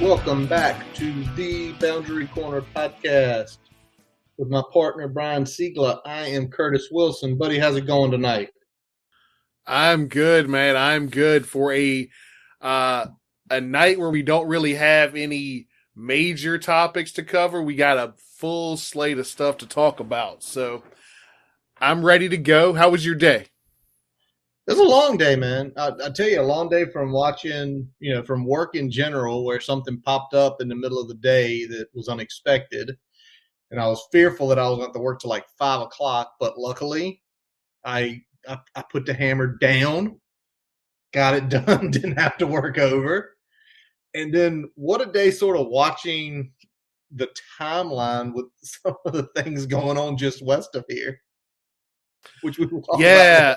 Welcome back to the Boundary Corner podcast with my partner Brian Siegler. I am Curtis Wilson. Buddy, how's it going tonight? I'm good, man. I'm good for a night where we don't really have any major topics to cover. We got a full slate of stuff to talk about. So I'm ready to go. How was your day? It was a long day, man. I tell you, a long day from watching, from work in general, where something popped up in the middle of the day that was unexpected. And I was fearful that I was going to have to work till like 5 o'clock. But luckily, I put the hammer down, got it done, didn't have to work over. And then what a day sort of watching the timeline with some of the things going on just west of here, which we will talk about later. Yeah.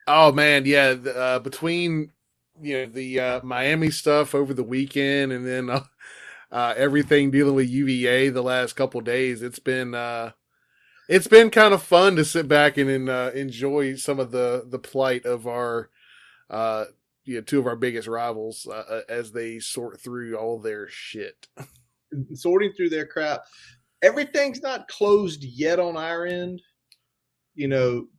Oh man. Yeah. Between the Miami stuff over the weekend and then everything dealing with UVA the last couple of days, it's been kind of fun to sit back and enjoy some of the plight of our two of our biggest rivals as they sort through all their shit. Sorting through their crap. Everything's not closed yet on our end,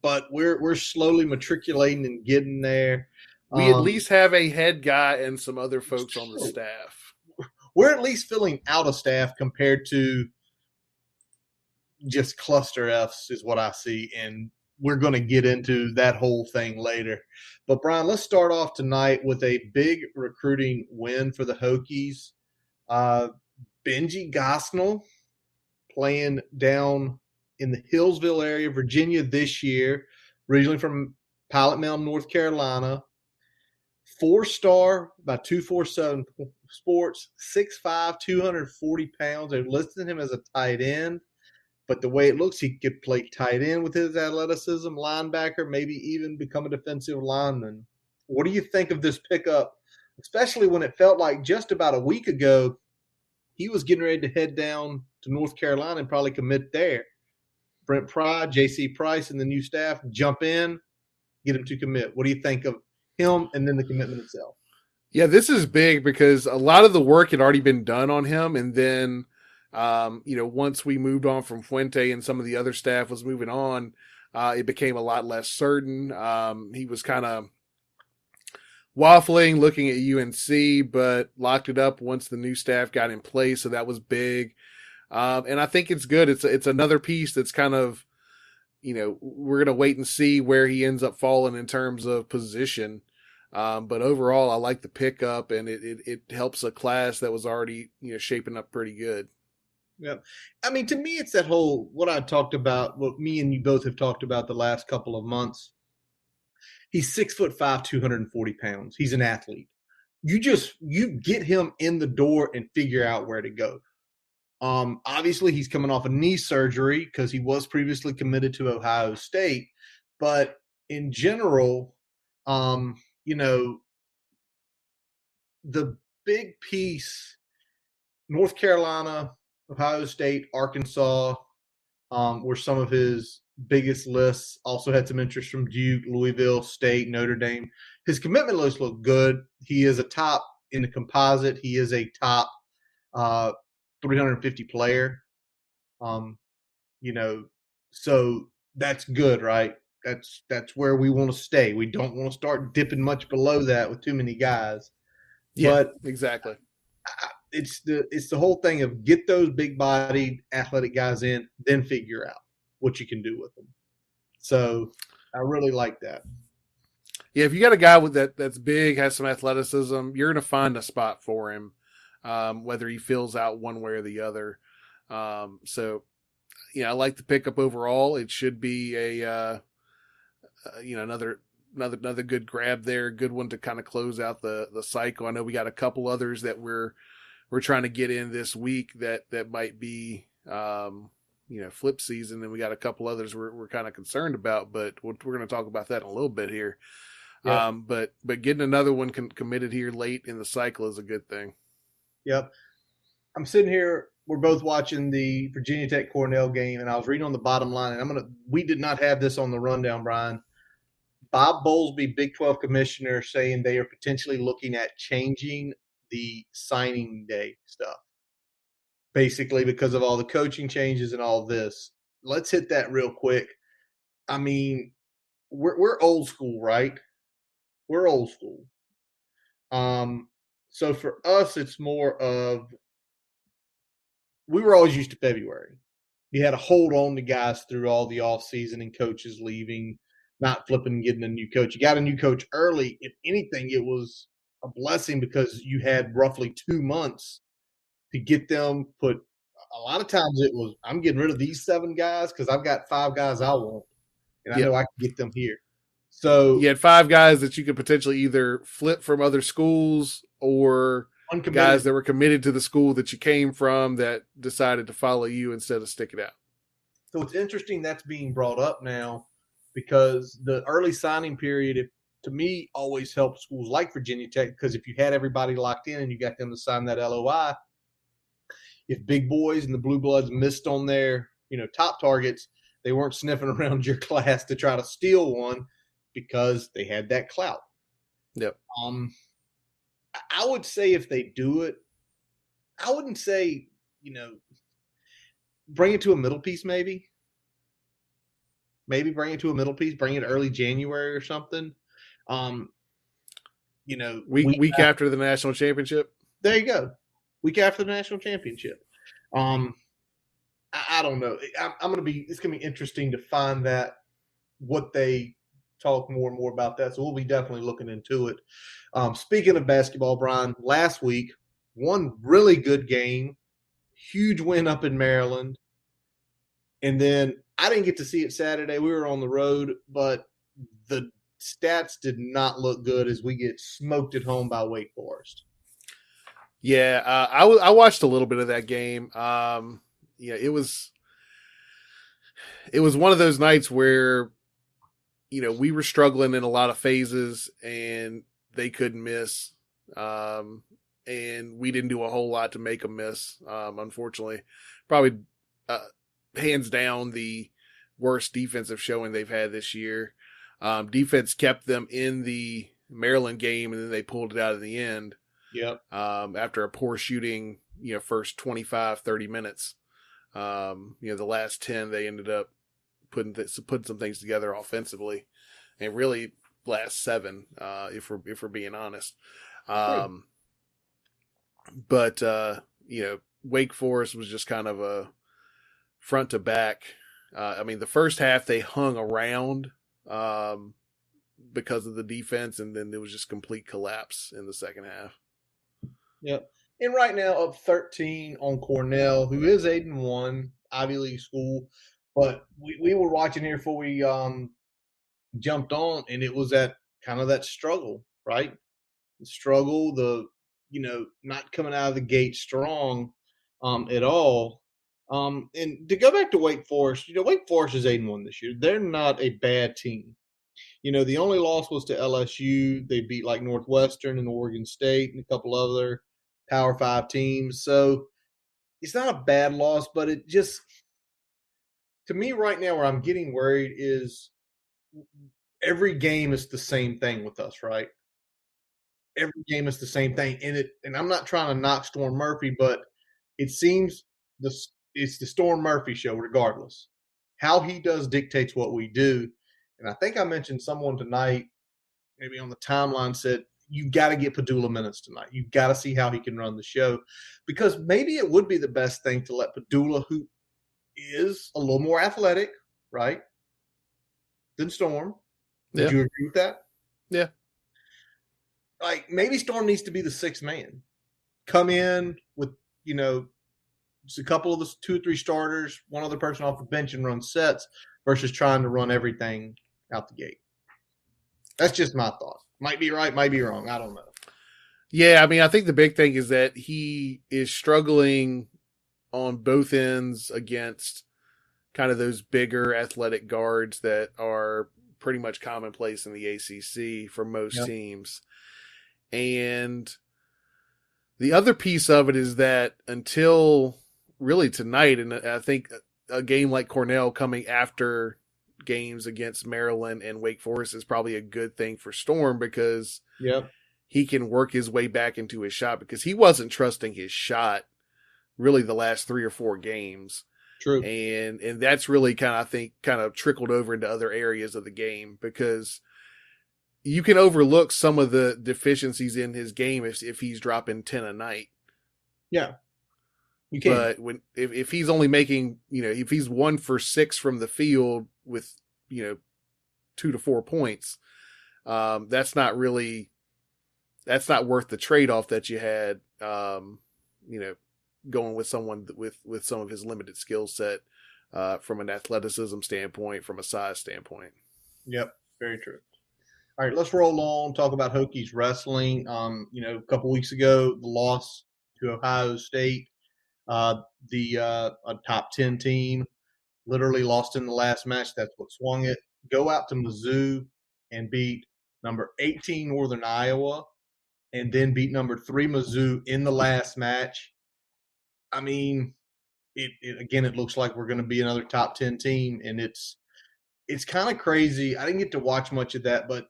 but we're slowly matriculating and getting there. We at least have a head guy and some other folks on the staff. We're at least filling out a staff compared to just cluster Fs is what I see, and we're going to get into that whole thing later. But Brian, let's start off tonight with a big recruiting win for the Hokies. Benji Gosnell playing down in the Hillsville area, Virginia this year, originally from Pilot Mountain, North Carolina. 4-star by 247 Sports, 6'5", 240 pounds. They're listing him as a tight end, but the way it looks, he could play tight end with his athleticism, linebacker, maybe even become a defensive lineman. What do you think of this pickup, especially when it felt like just about a week ago he was getting ready to head down to North Carolina and probably commit there? Brent Pry, J.C. Price, and the new staff jump in, get him to commit. What do you think of him and then the commitment itself? Yeah, this is big because a lot of the work had already been done on him, and then once we moved on from Fuente and some of the other staff was moving on, it became a lot less certain. He was kind of waffling, looking at UNC, but locked it up once the new staff got in place, so that was big. And I think it's good. It's another piece that's kind of, we're going to wait and see where he ends up falling in terms of position. But overall, I like the pickup, and it helps a class that was already, shaping up pretty good. Yeah. I mean, to me, it's that whole, what I talked about, what me and you both have talked about the last couple of months. He's 6'5", 240 pounds. He's an athlete. You get him in the door and figure out where to go. Obviously, he's coming off a knee surgery because he was previously committed to Ohio State. But in general, the big piece, North Carolina, Ohio State, Arkansas were some of his biggest lists. Also had some interest from Duke, Louisville, State, Notre Dame. His commitment list looked good. He is a top in the composite. He is a top 350 player. So that's good, right? That's where we want to stay. We don't want to start dipping much below that with too many guys. Yeah, but exactly. It's the whole thing of get those big-bodied athletic guys in, then figure out what you can do with them. So I really like that. Yeah, if you got a guy with that's big, has some athleticism, you're going to find a spot for him, whether he fills out one way or the other. So, I like the pickup overall. It should be a another good grab there, good one to kind of close out the cycle. I know we got a couple others that we're trying to get in this week that might be flip season, and we got a couple others we're kind of concerned about, but we're going to talk about that in a little bit here. Yeah. But getting another one committed here late in the cycle is a good thing. Yep. I'm sitting here. We're both watching the Virginia Tech Cornell game, and I was reading on the bottom line, and we did not have this on the rundown, Brian. Bob Bowlesby, Big 12 commissioner, saying they are potentially looking at changing the signing day stuff, basically because of all the coaching changes and all this. Let's hit that real quick. I mean, we're old school, right? We're old school. So for us, it's more of we were always used to February. You had to hold on to guys through all the off season and coaches leaving, not flipping and getting a new coach. You got a new coach early. If anything, it was a blessing because you had roughly 2 months to get them put. A lot of times it was, I'm getting rid of these 7 guys because I've got 5 guys I want, and I Yeah. know I can get them here. So You had 5 guys that you could potentially either flip from other schools or guys that were committed to the school that you came from that decided to follow you instead of stick it out. So it's interesting that's being brought up now because the early signing period, to me, always helped schools like Virginia Tech because if you had everybody locked in and you got them to sign that LOI, if big boys and the blue bloods missed on their top targets, they weren't sniffing around your class to try to steal one because they had that clout. Yep. I would say if they do it, I wouldn't say bring it to a middle piece, maybe bring it to a middle piece, bring it early January or something. Week after the national championship. There you go. Week after the national championship. I don't know. It's going to be interesting to find that what they talk more and more about that. So we'll be definitely looking into it. Speaking of basketball, Brian, last week, one really good game, huge win up in Maryland. And then I didn't get to see it Saturday. We were on the road, but the stats did not look good as we get smoked at home by Wake Forest. Yeah, I watched a little bit of that game. It was one of those nights where we were struggling in a lot of phases and they couldn't miss. And we didn't do a whole lot to make them miss. Unfortunately, probably hands down the worst defensive showing they've had this year. Defense kept them in the Maryland game and then they pulled it out in the end. Yep. After a poor shooting, first 25, 30 minutes. The last 10, they ended up putting some things together offensively, and really last 7, if we're being honest. But Wake Forest was just kind of a front to back. The first half they hung around because of the defense, and then there was just complete collapse in the second half. Yep. And right now up 13 on Cornell, who is 8-1, Ivy League school. But we were watching here before we jumped on, and it was that kind of that struggle, right? The struggle, not coming out of the gate strong at all. And to go back to Wake Forest, Wake Forest is 8-1 this year. They're not a bad team. The only loss was to LSU. They beat like Northwestern and Oregon State and a couple other Power 5 teams. So it's not a bad loss, but it just, to me right now, where I'm getting worried is every game is the same thing with us, right? Every game is the same thing. And I'm not trying to knock Storm Murphy, but it seems it's the Storm Murphy show regardless. How he does dictates what we do. And I think I mentioned someone tonight, maybe on the timeline, said, you got to get Padula minutes tonight. You got to see how he can run the show, because maybe it would be the best thing to let Padula, who is a little more athletic, right, than Storm. Would you agree with that? Yeah. Like maybe Storm needs to be the 6th man. Come in with, just a couple of the 2 or 3 starters, one other person off the bench and run sets versus trying to run everything out the gate. That's just my thought. Might be right, might be wrong. I don't know. Yeah, I think the big thing is that he is struggling on both ends against kind of those bigger athletic guards that are pretty much commonplace in the ACC for most teams. And the other piece of it is that until really tonight, and I think a game like Cornell coming after games against Maryland and Wake Forest is probably a good thing for Storm, because he can work his way back into his shot, because he wasn't trusting his shot really the last 3 or 4 games. True. And that's really I think kind of trickled over into other areas of the game, because you can overlook some of the deficiencies in his game if he's dropping 10 a night. Yeah, you can. But if he's only making, if he's 1 for 6 from the field with, 2 to 4 points, that's not worth the trade-off that you had, going with someone with some of his limited skill set, from an athleticism standpoint, from a size standpoint. Yep, very true. All right, let's roll on. Talk about Hokies wrestling. A couple weeks ago, the loss to Ohio State, a top 10 team, literally lost in the last match. That's what swung it. Go out to Mizzou and beat number 18 Northern Iowa, and then beat number 3 Mizzou in the last match. I mean, it looks like we're going to be another top 10 team, and it's kind of crazy. I didn't get to watch much of that, but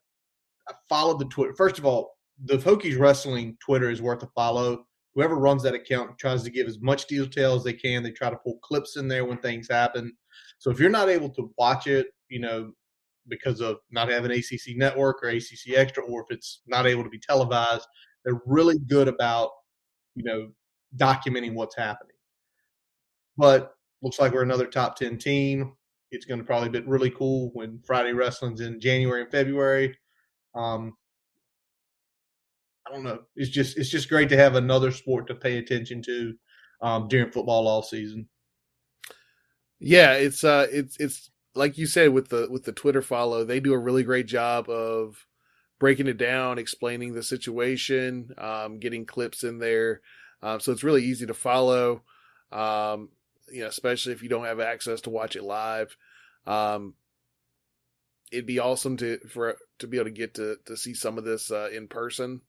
I followed the Twitter. First of all, the Hokies Wrestling Twitter is worth a follow. Whoever runs that account tries to give as much detail as they can. They try to pull clips in there when things happen. So if you're not able to watch it, because of not having ACC Network or ACC Extra, or if it's not able to be televised, they're really good about, documenting what's happening. But looks like we're another top 10 team. It's going to probably be really cool when Friday Wrestling's in January and February. I don't know. It's just great to have another sport to pay attention to during football all season. Yeah, it's like you said with the Twitter follow, they do a really great job of breaking it down, explaining the situation, getting clips in there. So it's really easy to follow, especially if you don't have access to watch it live. It'd be awesome to be able to get to see some of this in person.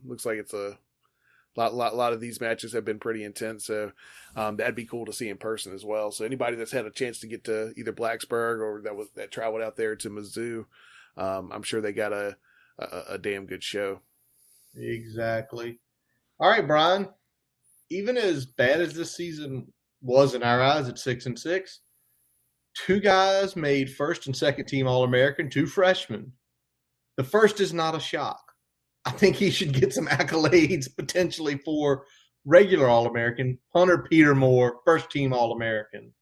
Looks like it's a lot of these matches have been pretty intense, so that'd be cool to see in person as well. So anybody that's had a chance to get to either Blacksburg or that traveled out there to Mizzou, I'm sure they got a damn good show. Exactly. All right, Brian. Even as bad as this season was in our eyes at 6-6, 2 guys made first and second team All-American, 2 freshmen. The first is not a shock. I think he should get some accolades potentially for regular All-American. Hunter Petermore, first team All-American,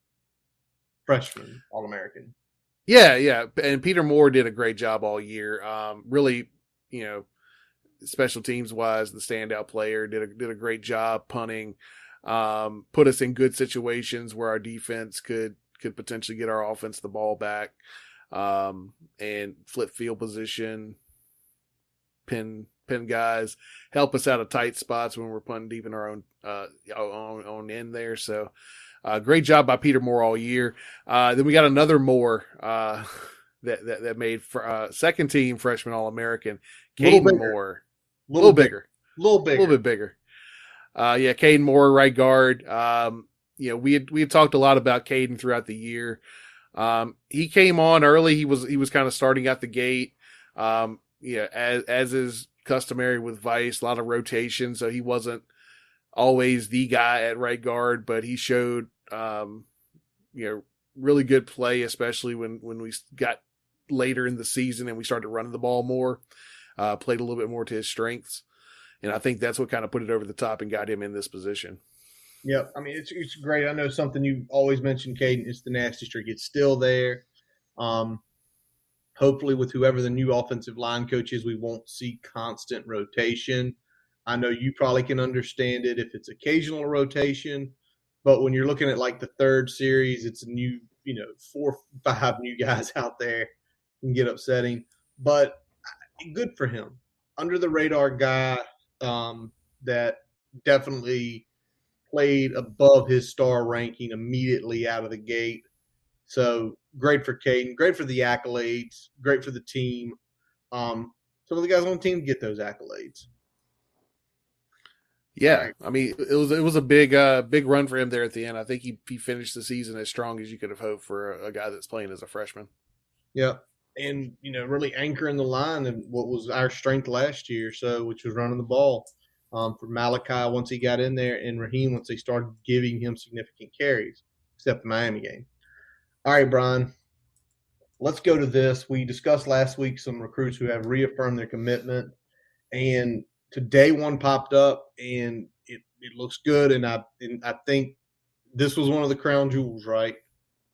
freshman All-American. Yeah, and Peter Moore did a great job all year. Really, special teams wise, the standout player did a great job punting. Put us in good situations where our defense could potentially get our offense the ball back, and flip field position, pin guys, help us out of tight spots when we're punting deep in our own end there. So great job by Peter Moore all year. Then we got another Moore that made second team freshman All-American, Caden Moore. A little bit bigger. Caden Moore, right guard. We had talked a lot about Caden throughout the year. He came on early. He was kind of starting out the gate. As is customary with Vice, a lot of rotation, so he wasn't always the guy at right guard, but he showed really good play, especially when we got later in the season and we started running the ball more. Played a little bit more to his strengths, and I think that's what kind of put it over the top and got him in this position. Yep. I mean, it's great. I know something you always mentioned, Caden, is the nasty streak. It's still there. Hopefully with whoever the new offensive line coach is, we won't see constant rotation. I know you probably can understand it if it's occasional rotation, but when you're looking at like the third series, it's a new, 4 or 5 new guys out there, can get upsetting. But good for him. Under the radar guy that definitely played above his star ranking immediately out of the gate. So great for Caden, great for the accolades, great for the team. Some of the guys on the team get those accolades. Yeah, right. I mean, it was a big run for him there at the end. I think he finished the season as strong as you could have hoped for a guy that's playing as a freshman. Yeah, and really anchoring the line and what was our strength last year, so which was running the ball. For Malachi once he got in there, and Raheem once they started giving him significant carries, except the Miami game. All right, Brian, let's go to this. We discussed last week some recruits who have reaffirmed their commitment, and today one popped up, and it looks good, and I think this was one of the crown jewels, right?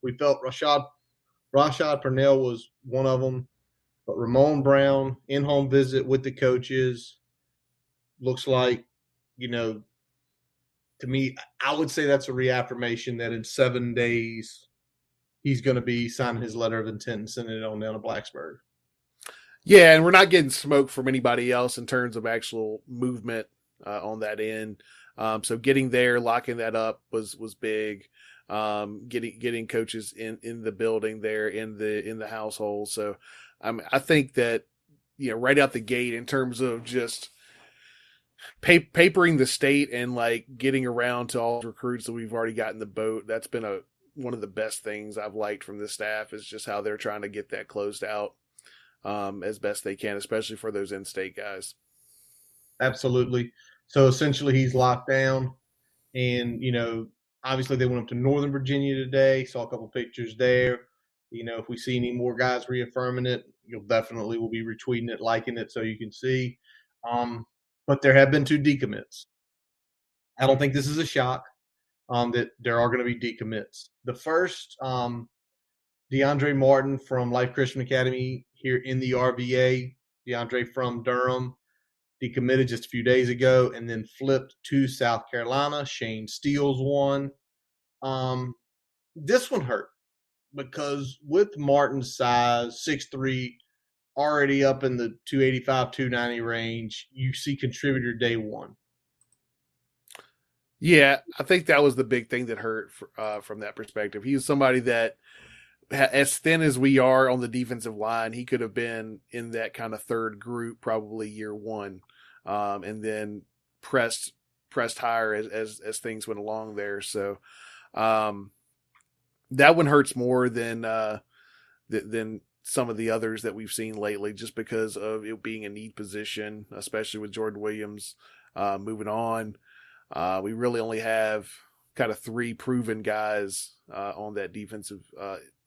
We felt Rashad Purnell was one of them, but Ramon Brown in-home visit with the coaches looks like, you know, to me, I would say that's a reaffirmation that in 7 days he's going to be signing his letter of intent and sending it on down to Blacksburg. Yeah, and we're not getting smoke from anybody else in terms of actual movement on that end. So getting there, locking that up was big. Getting coaches in the building there in the household. So I think that right out the gate in terms of just papering the state and like getting around to all the recruits that we've already got in the boat. That's been one of the best things I've liked from this staff is just how they're trying to get that closed out as best they can, especially for those in-state guys. Absolutely. So essentially, he's locked down, and obviously they went up to Northern Virginia today. Saw a couple pictures there. If we see any more guys reaffirming it, you'll definitely will be retweeting it, liking it, so you can see. But there have been two decommits. I don't think this is a shock that there are going to be decommits. The first, DeAndre Martin from Life Christian Academy here in the RVA. DeAndre from Durham decommitted just a few days ago and then flipped to South Carolina. Shane Steele's one. This one hurt because with Martin's size, 6'3", already up in the 285, 290 range, you see contributor day one. Yeah, I think that was the big thing that hurt from that perspective. He's somebody that, as thin as we are on the defensive line, he could have been in that kind of third group probably year one, and then pressed higher as things went along there. So that one hurts more than some of the others that we've seen lately, just because of it being a need position, especially with Jordan Williams moving on. We really only have kind of three proven guys on that defensive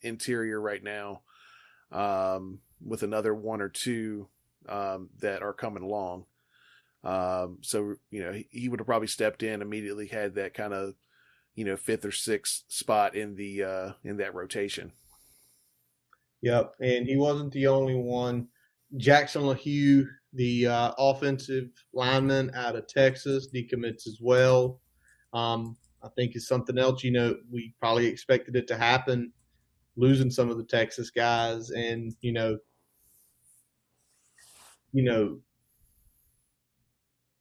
interior right now, with another one or two that are coming along. So he would have probably stepped in immediately, had that kind of fifth or sixth spot in that rotation. Yep, and he wasn't the only one. Jackson LaHue, the offensive lineman out of Texas, decommits as well. I think is something else. We probably expected it to happen, losing some of the Texas guys, and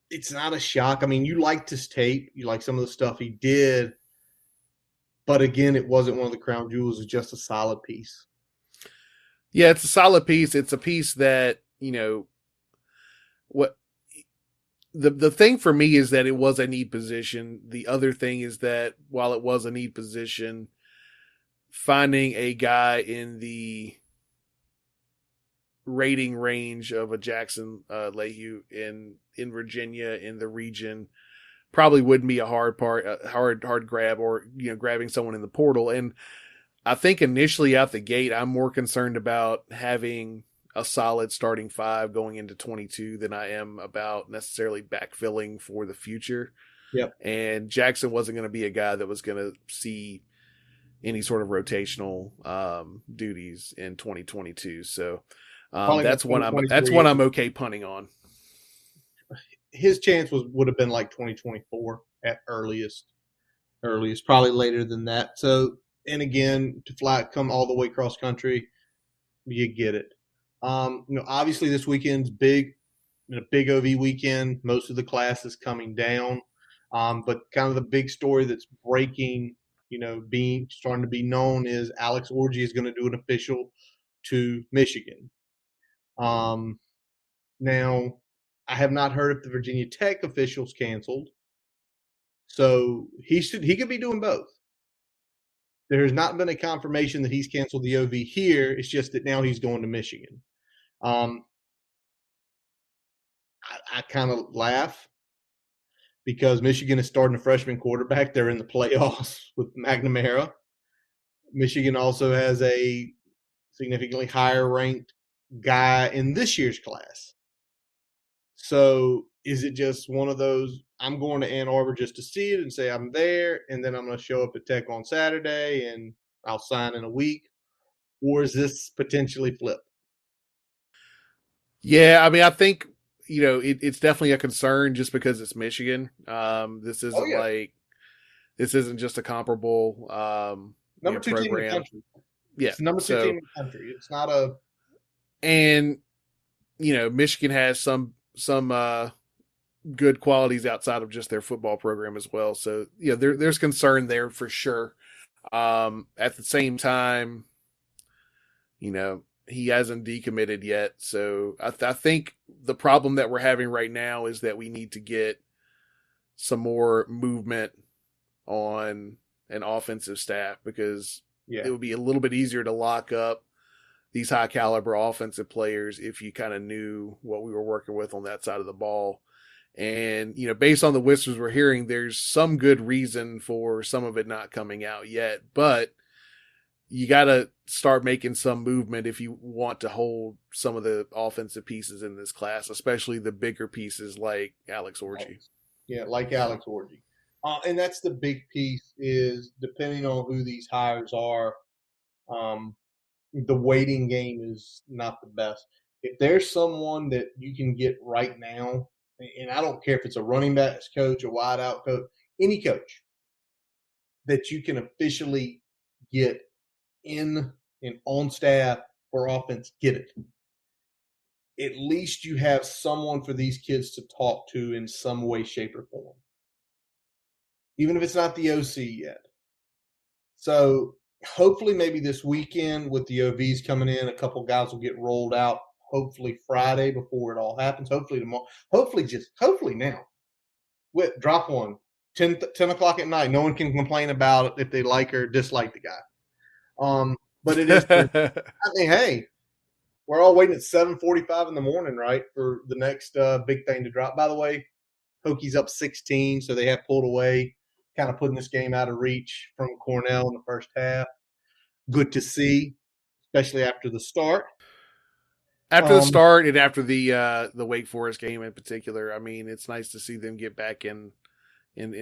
it's not a shock. I mean, you liked his tape, you like some of the stuff he did, but again, it wasn't one of the crown jewels. It's just a solid piece. Yeah, it's a solid piece. It's a piece that what the thing for me is that it was a need position. The other thing is that while it was a need position, finding a guy in the rating range of a Jackson LaHue in Virginia in the region probably wouldn't be a hard grab, or grabbing someone in the portal. And I think initially out the gate, I'm more concerned about having a solid starting five going into 22 than I am about necessarily backfilling for the future. Yep. And Jackson wasn't going to be a guy that was going to see any sort of rotational duties in 2022. So that's one I'm okay punting on. His chance would have been like 2024 at earliest, probably later than that. So, and again, to come all the way cross country, you get it. Obviously this weekend's big, a big OV weekend. Most of the class is coming down, but kind of the big story that's breaking, starting to be known is Alex Orji is going to do an official to Michigan. Now, I have not heard if the Virginia Tech officials canceled, so he could be doing both. There has not been a confirmation that he's canceled the OV here. It's just that now he's going to Michigan. Um, I kind of laugh because Michigan is starting a freshman quarterback. They're in the playoffs with McNamara. Michigan also has a significantly higher ranked guy in this year's class. So is it just one of those? I'm going to Ann Arbor just to see it and say I'm there, and then I'm going to show up at Tech on Saturday and I'll sign in a week, or is this potentially flip? Yeah, I mean, I think it's definitely a concern just because it's Michigan. Oh yeah, This isn't just a comparable number two team in the program. country. Yeah, It's the number two team so in the country. It's not a and Michigan has some good qualities outside of just their football program as well. So there's concern there for sure. At the same time, he hasn't decommitted yet. So I think the problem that we're having right now is that we need to get some more movement on an offensive staff because yeah. it would be a little bit easier to lock up these high caliber offensive players if you kind of knew what we were working with on that side of the ball. And, based on the whispers we're hearing, there's some good reason for some of it not coming out yet, but you got to start making some movement if you want to hold some of the offensive pieces in this class, especially the bigger pieces like Alex Orji. Yeah, like Alex Orji. And that's the big piece is depending on who these hires are, um, the waiting game is not the best. If there's someone that you can get right now, and I don't care if it's a running backs coach, a wideout coach, any coach that you can officially get in and on staff for offense, get it. At least you have someone for these kids to talk to in some way, shape, or form, even if it's not the OC yet. So hopefully, maybe this weekend with the OVs coming in, a couple guys will get rolled out. Hopefully Friday before it all happens. Hopefully tomorrow. Hopefully now. Drop one. 10 o'clock at night. No one can complain about it if they like or dislike the guy. But it is. I mean, hey, we're all waiting at 7:45 in the morning, right, for the next big thing to drop. By the way, Hokies up 16, so they have pulled away, kind of putting this game out of reach from Cornell in the first half. Good to see, especially after the start. After the Um, start and after the Wake Forest game in particular, I mean, it's nice to see them get back in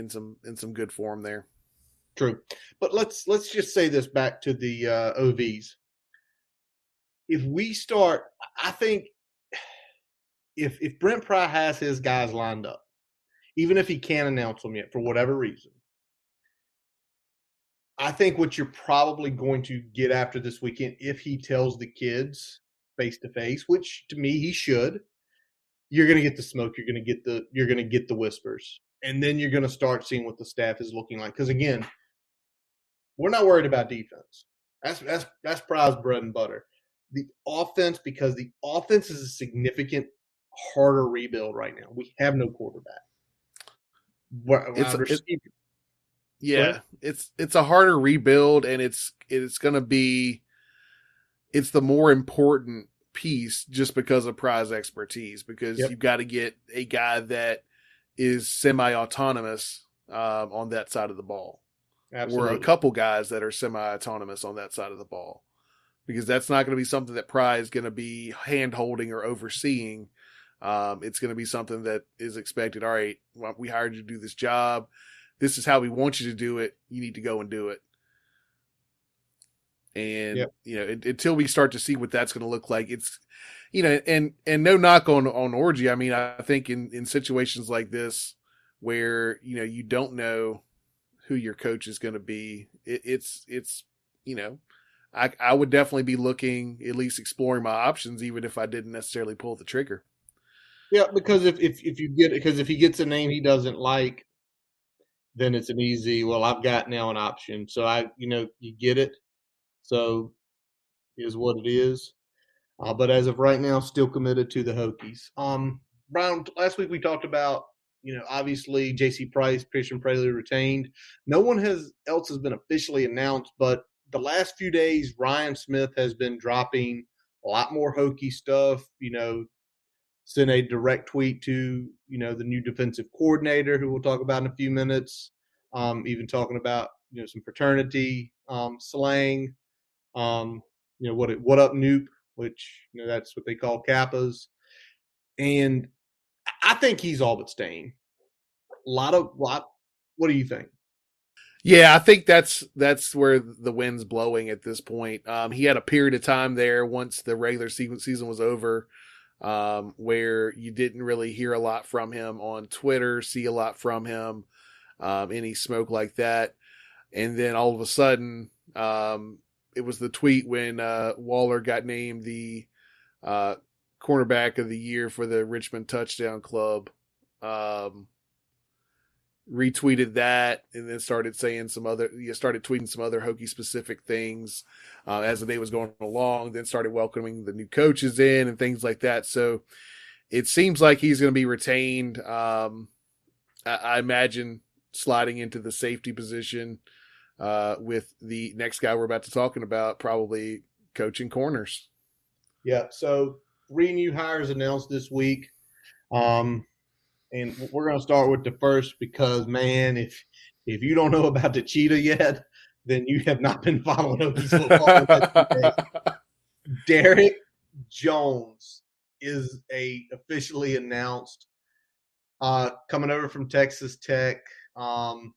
some good form there. True, but let's just say this back to the OVs. If we start, I think if Brent Pry has his guys lined up, even if he can't announce them yet for whatever reason, I think what you're probably going to get after this weekend, if he tells the kids face to face, which to me he should, you're going to get the smoke. You're going to get the whispers, and then you're going to start seeing what the staff is looking like. Because again, we're not worried about defense. That's Pry's bread and butter. The offense, because the offense is a significant harder rebuild right now. We have no quarterback. It's Wide it, receiver. Go ahead. yeah, it's a harder rebuild, and it's going to be it's the more important piece just because of Pry's expertise. Because Yep, you've got to get a guy that is semi-autonomous on that side of the ball, or a absolutely. couple guys that are semi-autonomous on that side of the ball. Because that's not going to be something that Pry is going to be hand holding or overseeing. It's going to be something that is expected. All right, well, we hired you to do this job. This is how we want you to do it. You need to go and do it. And Yep. until we start to see what that's going to look like, it's and no knock on Orgy. I mean, I think in situations like this where you don't know who your coach is going to be, it's you know I would definitely be looking, at least exploring my options, even if I didn't necessarily pull the trigger. Yeah, because if you get because if he gets a name he doesn't like, then it's an easy. Well, I've got now an option, so you get it. So is what it is. But as of right now, still committed to the Hokies. Brian, last week we talked about Obviously J.C. Price, Christian Prelude retained. No one else has been officially announced, but the last few days, Ryan Smith has been dropping a lot more Hokie stuff. Sent a direct tweet to the new defensive coordinator, who we'll talk about in a few minutes. Even talking about some fraternity slang. What up, Noop, which that's what they call Kappas, and I think he's all but staying. Lot. What do you think? Yeah, I think that's where the wind's blowing at this point. He had a period of time there once the regular season was over, where you didn't really hear a lot from him on Twitter, see a lot from him, any smoke like that, and then all of a sudden, it was the tweet when Waller got named the cornerback of the year for the Richmond Touchdown Club. Retweeted that and then started saying started tweeting some other Hokie specific things as the day was going along, then started welcoming the new coaches in and things like that. So it seems like he's going to be retained. I imagine sliding into the safety position with the next guy we're about to talking about, probably coaching corners. Yeah. So 3 new hires announced this week. And we're going to start with the first because, man, if you don't know about the cheetah yet, then you have not been following Hokies football. Derek Jones is officially announced, coming over from Texas Tech. Cornerbacks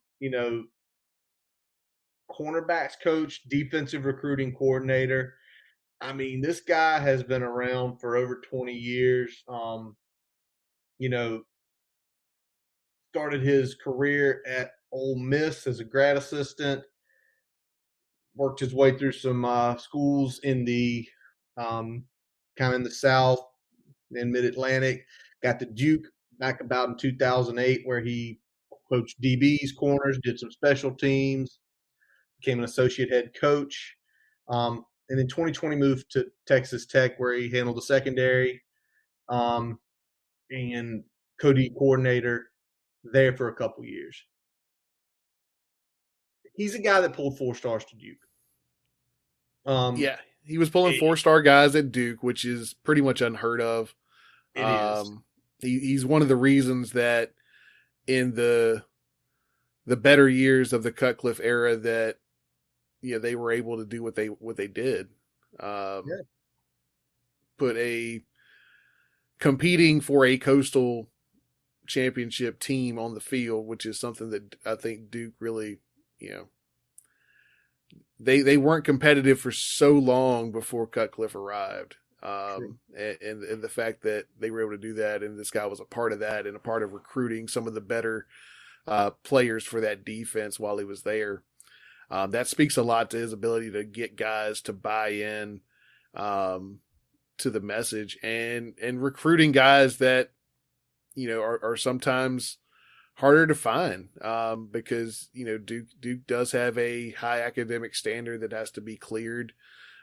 coach, defensive recruiting coordinator. I mean, this guy has been around for over 20 years. Started his career at Ole Miss as a grad assistant, worked his way through some schools in the kind of in the South and Mid-Atlantic, got to Duke back about in 2008 where he coached DBs, corners, did some special teams, became an associate head coach. And in 2020 moved to Texas Tech where he handled the secondary and co-D coordinator there for a couple years. He's a guy that pulled 4 stars to Duke. Yeah, he was pulling 4-star guys at Duke, which is pretty much unheard of. It is. He's one of the reasons that in the better years of the Cutcliffe era that they were able to do what they did. Put competing for a coastal championship team on the field, which is something that I think Duke really, they weren't competitive for so long before Cutcliffe arrived. And the fact that they were able to do that, and this guy was a part of that and a part of recruiting some of the better players for that defense while he was there. That speaks a lot to his ability to get guys to buy in to the message and recruiting guys that are sometimes harder to find because Duke does have a high academic standard that has to be cleared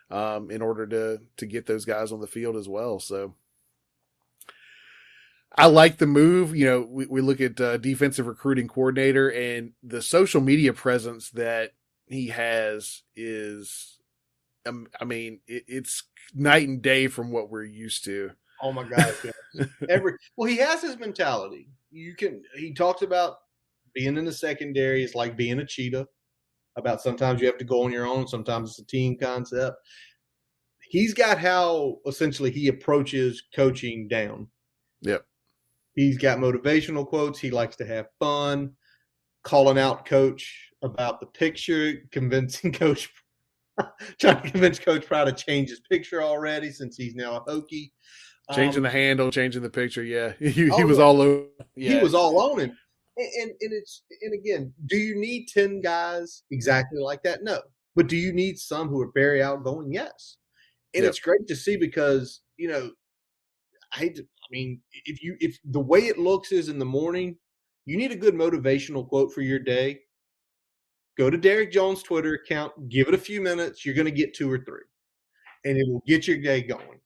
in order to get those guys on the field as well. So I like the move. We look at defensive recruiting coordinator, and the social media presence that he has is, it's night and day from what we're used to. Oh my gosh! Yes. He has his mentality. He talks about being in the secondary is like being a cheetah. About sometimes you have to go on your own. Sometimes it's a team concept. He's got how essentially he approaches coaching down. Yep. He's got motivational quotes. He likes to have fun, calling out coach about the picture, convincing coach, trying to convince Coach Pry to change his picture already since he's now a Hokie. Changing the handle, changing the picture. Yeah. He was all over. Yeah. He was all on him. And again, do you need 10 guys exactly like that? No. But do you need some who are very outgoing? Yes. And It's great to see because, if the way it looks is in the morning, you need a good motivational quote for your day. Go to Derek Jones' Twitter account, give it a few minutes. You're going to get 2 or 3, and it will get your day going.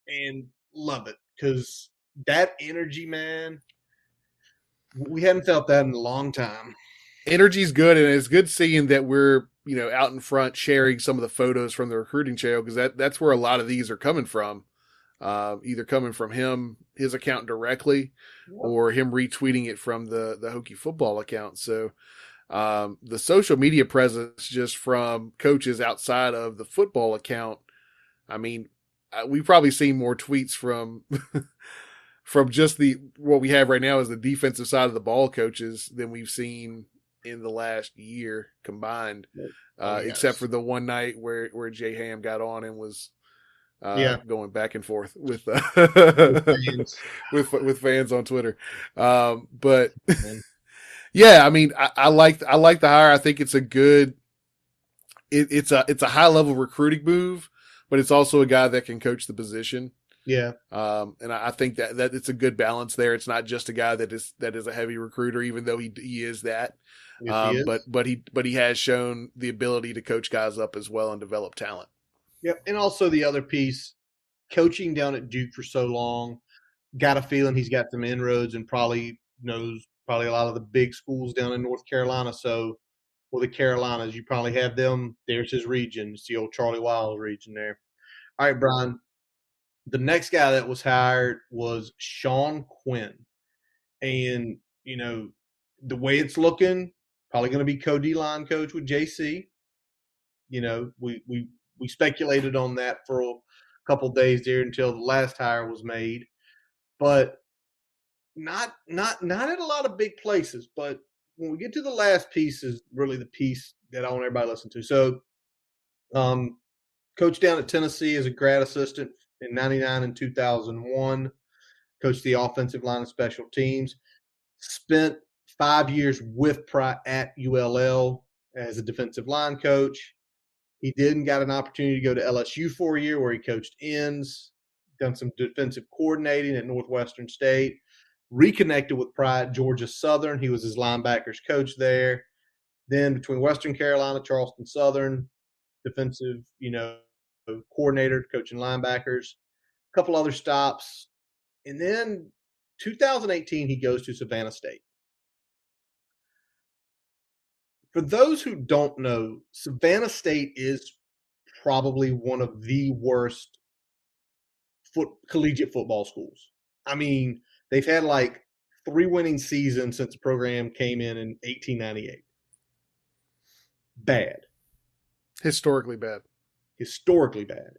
And love it because that energy, man. We hadn't felt that in a long time. Energy's good, and it's good seeing that we're out in front sharing some of the photos from the recruiting trail, because that's where a lot of these are coming from. Either coming from his account directly, Yep. or him retweeting it from the Hokie football account. So the social media presence just from coaches outside of the football account. I mean, we've probably seen more tweets from from just the what we have right now is the defensive side of the ball coaches than we've seen in the last year combined, Oh except for yes. the one night where Jay Ham got on and was Yeah. going back and forth with With fans. with fans on Twitter. But Man. yeah, I mean, I like the hire. I think it's a good. It's a high level recruiting move, but it's also a guy that can coach the position. Yeah. And I think that it's a good balance there. It's not just a guy that is a heavy recruiter, even though he is that. Yes, he is. But he has shown the ability to coach guys up as well and develop talent. Yep. And also the other piece, coaching down at Duke for so long, got a feeling he's got some inroads and probably knows probably a lot of the big schools down in North Carolina. So for the Carolinas, you probably have them. There's his region. It's the old Charlie Wiles region there. All right, Brian. The next guy that was hired was Sean Quinn. And, the way it's looking, probably going to be co-D line coach with JC. We speculated on that for a couple days there until the last hire was made. But not at a lot of big places. But when we get to the last piece is really the piece that I want everybody to listen to. So um, coach down at Tennessee as a grad assistant in 99 and 2001, coached the offensive line and special teams, spent 5 years with Pry at ULL as a defensive line coach. He then got an opportunity to go to LSU for a year where he coached ends, done some defensive coordinating at Northwestern State, reconnected with Pry at Georgia Southern. He was his linebackers coach there. Then between Western Carolina, Charleston Southern, defensive, coordinator, coaching linebackers, a couple other stops. And then 2018, he goes to Savannah State. For those who don't know, Savannah State is probably one of the worst collegiate football schools. I mean, they've had like 3 winning seasons since the program came in 1898. Bad. Historically bad. Historically bad.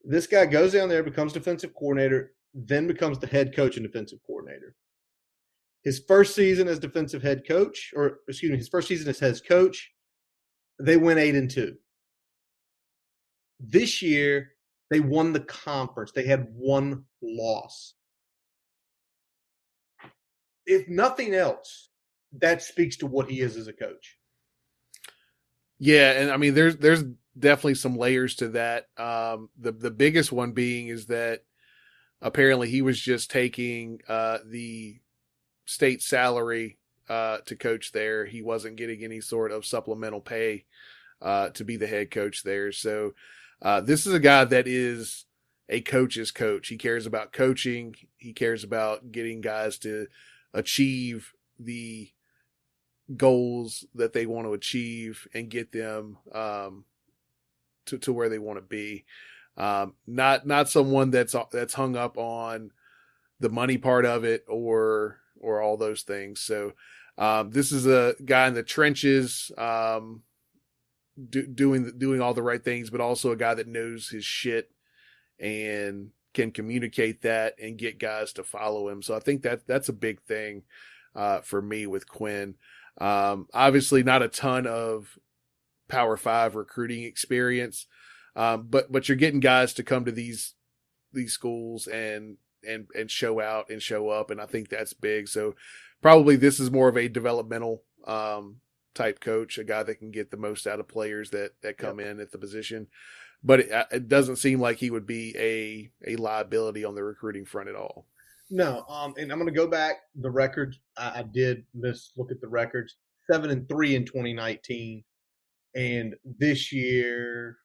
This guy goes down there, becomes defensive coordinator, then becomes the head coach and defensive coordinator. His first season as defensive head coach, or excuse me, his first season as head coach, they went 8-2. This year, they won the conference. They had one loss. If nothing else, that speaks to what he is as a coach. Yeah, and I mean, there's definitely some layers to that. The biggest one being is that apparently he was just taking the state salary to coach there. He wasn't getting any sort of supplemental pay to be the head coach there. So this is a guy that is a coach's coach. He cares about coaching. He cares about getting guys to achieve the goals that they want to achieve and get them to where they want to be. Not someone that's hung up on the money part of it or all those things. So this is a guy in the trenches, doing all the right things, but also a guy that knows his shit and can communicate that and get guys to follow him. So I think that's a big thing for me with Quinn. Obviously not a ton of Power 5 recruiting experience, but you're getting guys to come to these schools and show out and show up, and I think that's big. So probably this is more of a developmental type coach, a guy that can get the most out of players that come in at the position. But it doesn't seem like he would be a liability on the recruiting front at all. No, and I'm going to go back the records. I did look at the records. 7-3 in 2019, and this year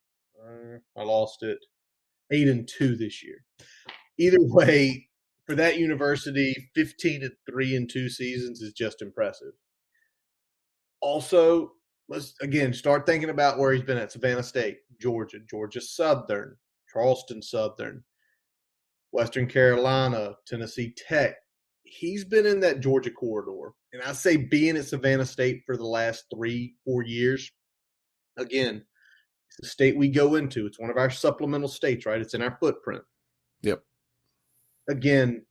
I lost it. 8-2 this year. Either way, for that university, 15-3 in 2 seasons is just impressive. Also, let's again start thinking about where he's been at: Savannah State, Georgia, Georgia Southern, Charleston Southern, Western Carolina, Tennessee Tech. He's been in that Georgia corridor. And I say being at Savannah State for the last 3-4 years, again, it's the state we go into. It's one of our supplemental states, right? It's in our footprint. Yep. Again,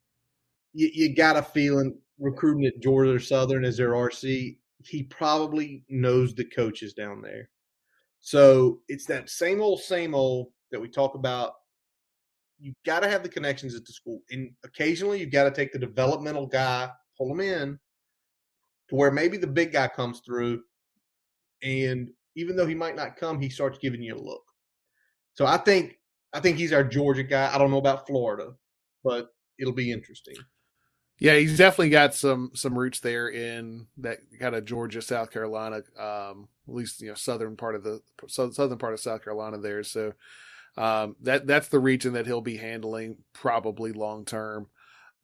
you got a feeling recruiting at Georgia Southern as their RC, he probably knows the coaches down there. So it's that same old that we talk about. You've got to have the connections at the school. And occasionally you've got to take the developmental guy, pull him in to where maybe the big guy comes through. And even though he might not come, he starts giving you a look. So I think he's our Georgia guy. I don't know about Florida, but it'll be interesting. Yeah, he's definitely got some roots there in that kind of Georgia, South Carolina, at least southern part of South Carolina there. So that's the region that he'll be handling probably long term,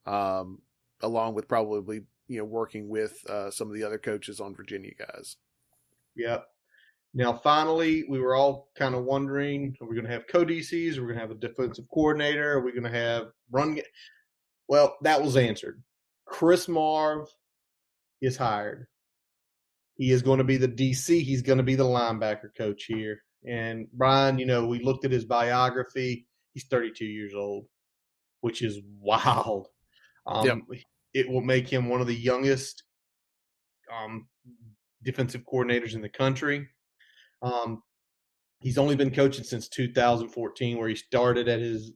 along with probably working with some of the other coaches on Virginia guys. Yep. Now, finally, we were all kind of wondering: are we going to have co-DCs? Are we going to have a defensive coordinator? Are we going to have run? Well, that was answered. Chris Marv is hired. He is going to be the DC. He's going to be the linebacker coach here. And Brian, we looked at his biography. He's 32 years old, which is wild. Yep. It will make him one of the youngest defensive coordinators in the country. He's only been coaching since 2014, where he started at his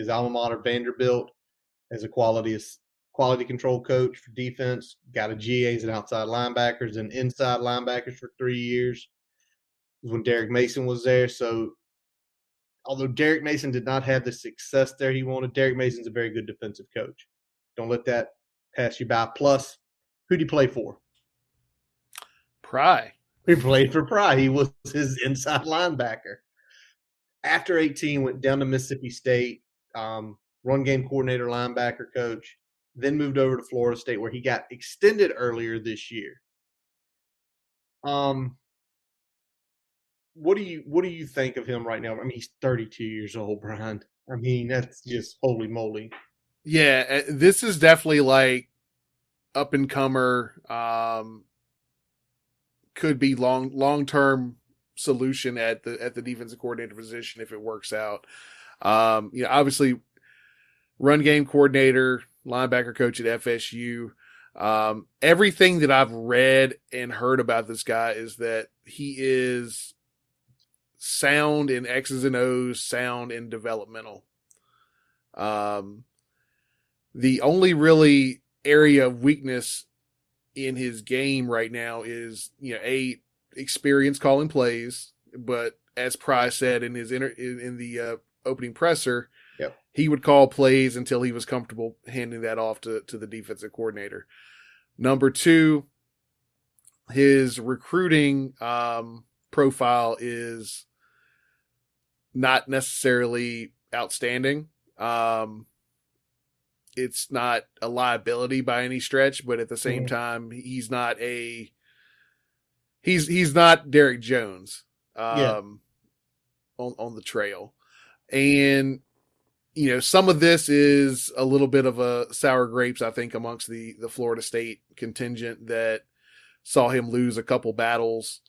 alma mater, Vanderbilt, as a quality control coach for defense. Got a GA as an outside linebackers and inside linebackers for 3 years. It was when Derek Mason was there. So although Derek Mason did not have the success there he wanted, Derek Mason's a very good defensive coach. Don't let that pass you by. Plus, who did he play for? Pry. He played for Pry. He was his inside linebacker. After 18, went down to Mississippi State, run game coordinator, linebacker coach, then moved over to Florida State, where he got extended earlier this year. What do you think of him right now? I mean, he's 32 years old, Brian. I mean, that's just holy moly. Yeah, this is definitely like up and comer. Could be long term solution at the defensive coordinator position if it works out. Obviously, run game coordinator, linebacker coach at FSU. Everything that I've read and heard about this guy is that he is sound in X's and O's, sound in developmental. The only really area of weakness in his game right now is, experience calling plays. But as Pry said in the opening presser, yep, he would call plays until he was comfortable handing that off to the defensive coordinator. Number two, his recruiting profile is not necessarily outstanding. It's not a liability by any stretch, but at the same time, he's not Derek Jones on the trail. And, some of this is a little bit of a sour grapes, I think, amongst the Florida State contingent that saw him lose a couple battles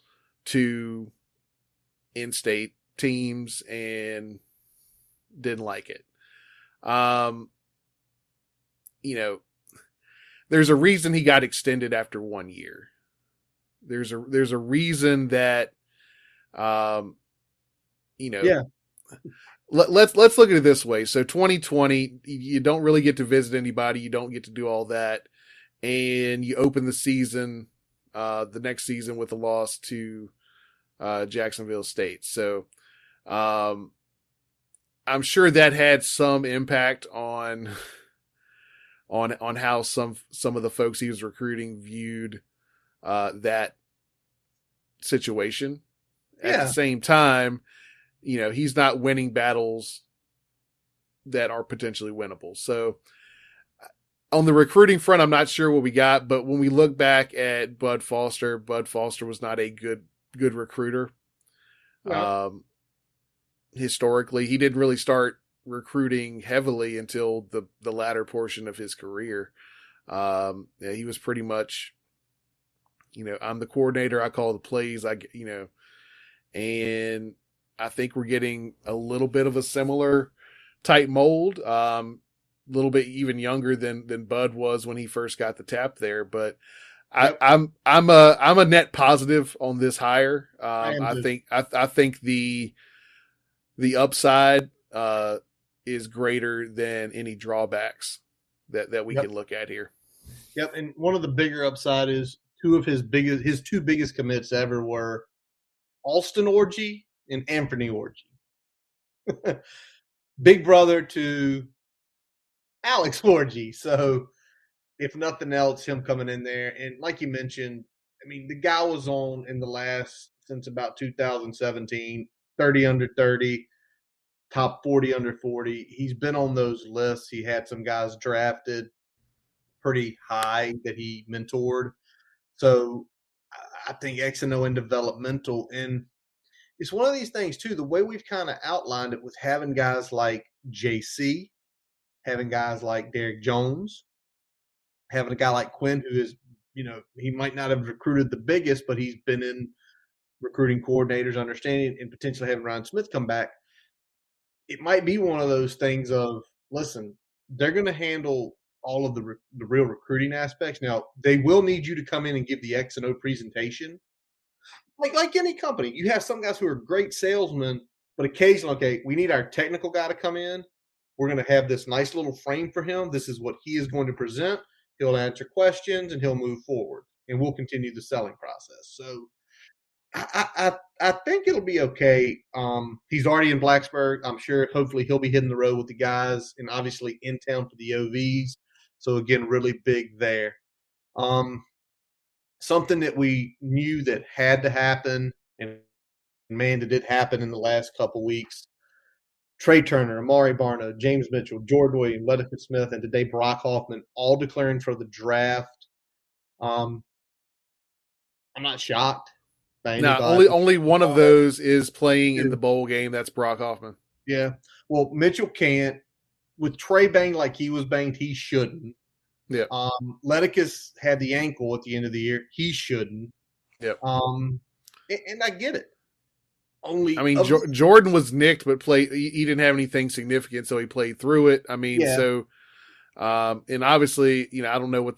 to in-state teams and didn't like it. There's a reason he got extended after 1 year. There's a reason that, let's look at it this way. So 2020, you don't really get to visit anybody. You don't get to do all that. And you open the season, the next season with a loss to Jacksonville State. So I'm sure that had some impact on how some of the folks he was recruiting viewed that situation. At the same time, he's not winning battles that are potentially winnable. So on the recruiting front, I'm not sure what we got, but when we look back at Bud Foster was not a good recruiter. Yeah. Historically, he didn't really start recruiting heavily until the latter portion of his career. Yeah, he was pretty much, I'm the coordinator. I call the plays. And I think we're getting a little bit of a similar type mold. Little bit even younger than Bud was when he first got the tap there, but Yep. I'm a net positive on this hire. I am too. I think the upside is greater than any drawbacks that we Yep. can look at here. Yep. And one of the bigger upside is his two biggest commits ever were Alston Orgy and Anthony Orgy. Big brother to Alex Orgy. So if nothing else, him coming in there. And like you mentioned, I mean, the guy was on in the last, since about 2017, 30 under 30, top 40 under 40. He's been on those lists. He had some guys drafted pretty high that he mentored. So I think X and O in developmental. And it's one of these things, too, the way we've kind of outlined it with having guys like JC, having guys like Derek Jones, having a guy like Quinn who is, he might not have recruited the biggest, but he's been in recruiting coordinators, understanding, and potentially having Ryan Smith come back. It might be one of those things of, listen, they're going to handle all of the real recruiting aspects. Now, they will need you to come in and give the X and O presentation. Like any company, you have some guys who are great salesmen, but occasionally, okay, we need our technical guy to come in. We're going to have this nice little frame for him. This is what he is going to present. He'll answer questions and he'll move forward, and we'll continue the selling process. So I think it'll be okay. He's already in Blacksburg. I'm sure. Hopefully, he'll be hitting the road with the guys, and obviously in town for the OVs. So again, really big there. Something that we knew that had to happen, and man, did it happen in the last couple weeks. Trey Turner, Amari Barno, James Mitchell, Jordan Williams, Leatherwood Smith, and today Brock Hoffman all declaring for the draft. I'm not shocked by Now, anybody. only one of those is playing in the bowl game. That's Brock Hoffman. Yeah. Well, Mitchell can't. With Trey banged like he was banged, he shouldn't. Yeah. Leticus had the ankle at the end of the year. He shouldn't. Yeah. And I get it. Jordan was nicked, but he didn't have anything significant, so he played through it. I mean, yeah. So, and obviously, I don't know what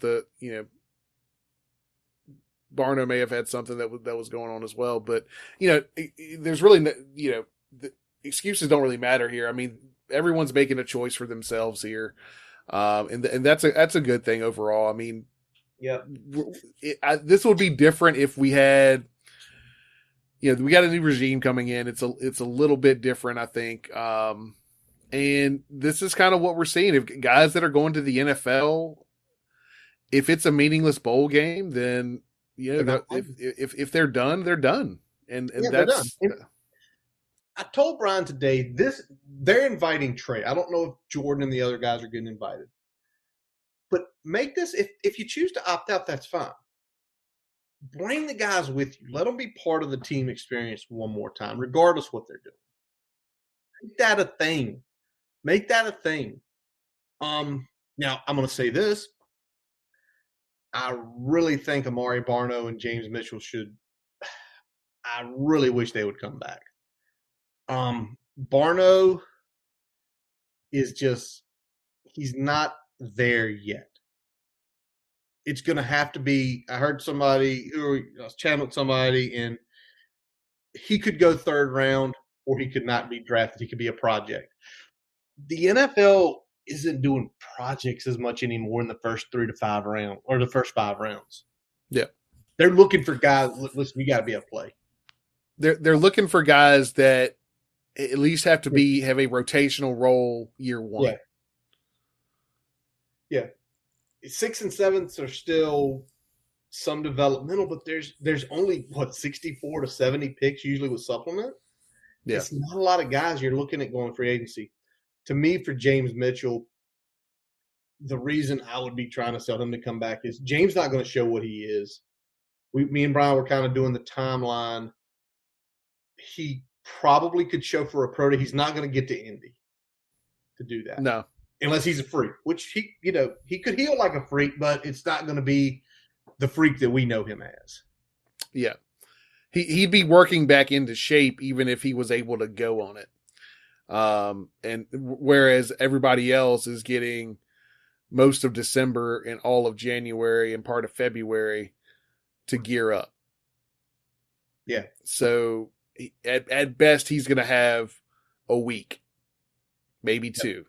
Barno may have had something that was going on as well, but there's really the excuses don't really matter here. I mean, everyone's making a choice for themselves here, and that's a good thing overall. I mean, yeah, this would be different if we had. We got a new regime coming in. It's a little bit different, I think. And this is kind of what we're seeing. If guys that are going to the NFL, if it's a meaningless bowl game, then if they're done, they're done. And that's. They're done. I told Brian today they're inviting Trey. I don't know if Jordan and the other guys are getting invited, but make this if you choose to opt out, that's fine. Bring the guys with you. Let them be part of the team experience one more time, regardless what they're doing. Make that a thing. Make that a thing. Now, I'm going to say this. I really think Amari Barno and James Mitchell should – I really wish they would come back. Barno is just – he's not there yet. It's going to have to be – I heard somebody – I was chatting with somebody, and he could go third round or he could not be drafted. He could be a project. The NFL isn't doing projects as much anymore in the first 3 to 5 rounds or the first 5 rounds. Yeah. They're looking for guys – listen, you got to be a play. They're looking for guys that at least have to have a rotational role year one. Yeah. 6 and 7s are still some developmental, but there's only 64 to 70 picks usually with supplement. Yeah. It's not a lot of guys you're looking at going free agency. to me, for James Mitchell, the reason I would be trying to sell him to come back is James not going to show what he is. Me and Brian were kind of doing the timeline. He probably could show for a pro day. He's not going to get to Indy to do that. No. Unless he's a freak, which he could heal like a freak, but it's not going to be the freak that we know him as. Yeah. He'd be working back into shape even if he was able to go on it. And whereas everybody else is getting most of December and all of January and part of February to gear up. Yeah. So at best, he's going to have a week, maybe two.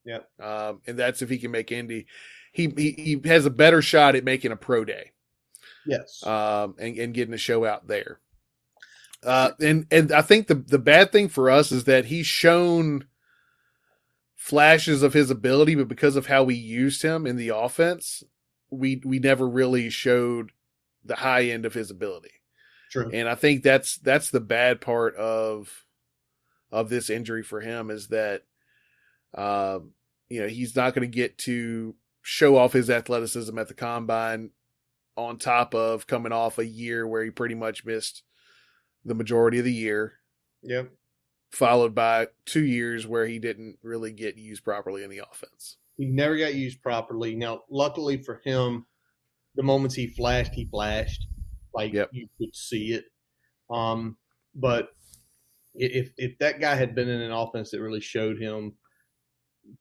Yep. And that's if he can make Indy. He has a better shot at making a pro day. Yes. And getting a show out there. And I think the bad thing for us is that he's shown flashes of his ability, but because of how we used him in the offense, we never really showed the high end of his ability. True. And I think that's the bad part of this injury for him is that, he's not going to get to show off his athleticism at the combine on top of coming off a year where he pretty much missed the majority of the year. Yep. Followed by 2 years where he didn't really get used properly in the offense. He never got used properly. Now, luckily for him, the moments he flashed. Like, yep. You could see it. But if that guy had been in an offense that really showed him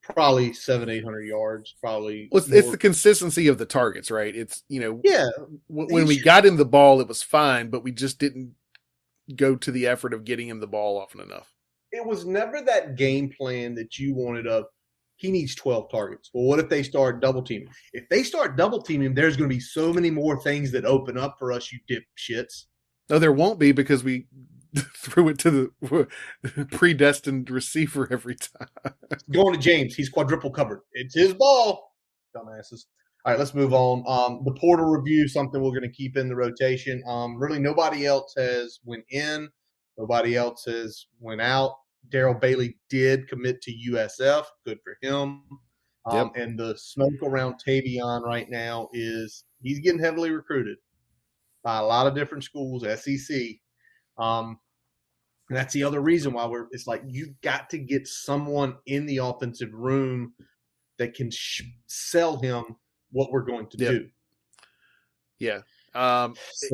probably 700-800 yards, probably. Well, it's the consistency of the targets, right? It's, yeah. When we got him the ball, it was fine, but we just didn't go to the effort of getting him the ball often enough. It was never that game plan that you wanted he needs 12 targets. Well, what if they start double teaming? If they start double teaming, there's going to be so many more things that open up for us, you dipshits. No, there won't be because we threw it to the predestined receiver every time. Going to James. He's quadruple covered. It's his ball. Dumbasses. All right, let's move on. The portal review, something we're going to keep in the rotation. Really, nobody else has went in. Nobody else has went out. Daryl Bailey did commit to USF. Good for him. Yep. And the smoke around Tavion right now is he's getting heavily recruited by a lot of different schools, SEC. And that's the other reason why it's like you've got to get someone in the offensive room that can sell him what we're going to do. Yeah.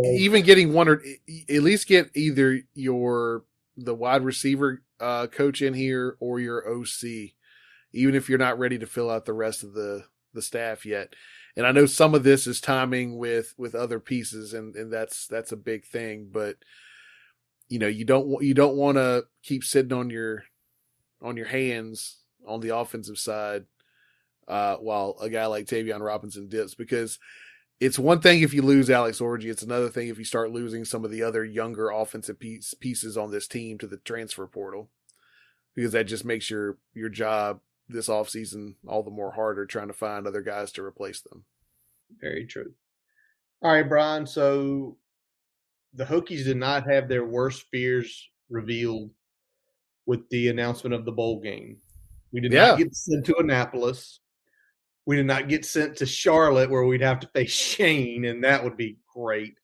Even getting one or at least get either the wide receiver coach in here or your OC, even if you're not ready to fill out the rest of the staff yet. And I know some of this is timing with other pieces, and that's a big thing. But you don't want to keep sitting on your hands on the offensive side while a guy like Tavion Robinson dips, because it's one thing if you lose Alex Orji. It's another thing if you start losing some of the other younger offensive pieces on this team to the transfer portal, because that just makes your job this offseason all the more harder trying to find other guys to replace them. Very true. All right, Brian. So the Hokies did not have their worst fears revealed with the announcement of the bowl game. We did not get sent to Annapolis. We did not get sent to Charlotte where we'd have to face Shane, and that would be great.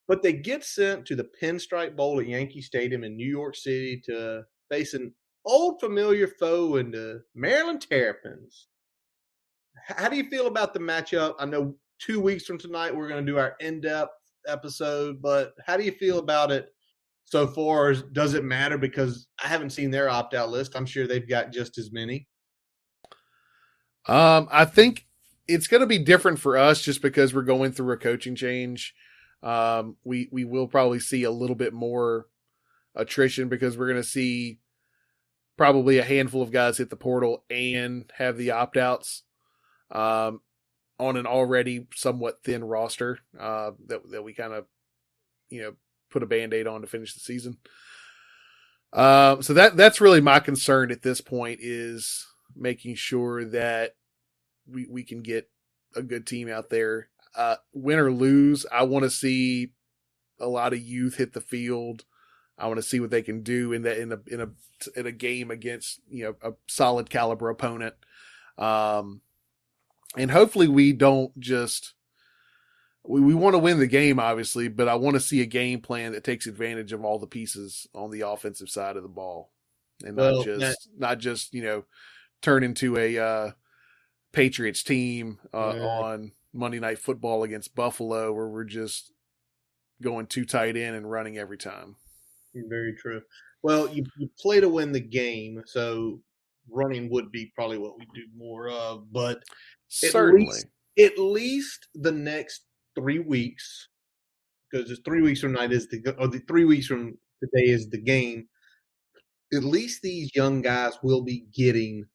But they get sent to the Pinstripe Bowl at Yankee Stadium in New York City to face an old familiar foe in the Maryland Terrapins. How do you feel about the matchup? I know 2 weeks from tonight we're going to do our in-depth episode, but how do you feel about it so far? Does it matter? Because I haven't seen their opt-out list. I'm sure they've got just as many. I think it's going to be different for us just because we're going through a coaching change. We will probably see a little bit more attrition because we're going to see probably a handful of guys hit the portal and have the opt-outs on an already somewhat thin roster that we kind of put a Band-Aid on to finish the season. So that's really my concern at this point, is making sure that we can get a good team out there. Win or lose, I want to see a lot of youth hit the field I want to see what they can do in a game against a solid caliber opponent. And hopefully we don't just we want to win the game, obviously, but I want to see a game plan that takes advantage of all the pieces on the offensive side of the ball, and Well, not just turn into a Patriots team on Monday Night Football against Buffalo, where we're just going too tight in and running every time. very true. Well, you play to win the game, so running would be probably what we do more of. But Certainly, at least the next 3 weeks, because it's 3 weeks from tonight the 3 weeks from today is the game. At least these young guys will be getting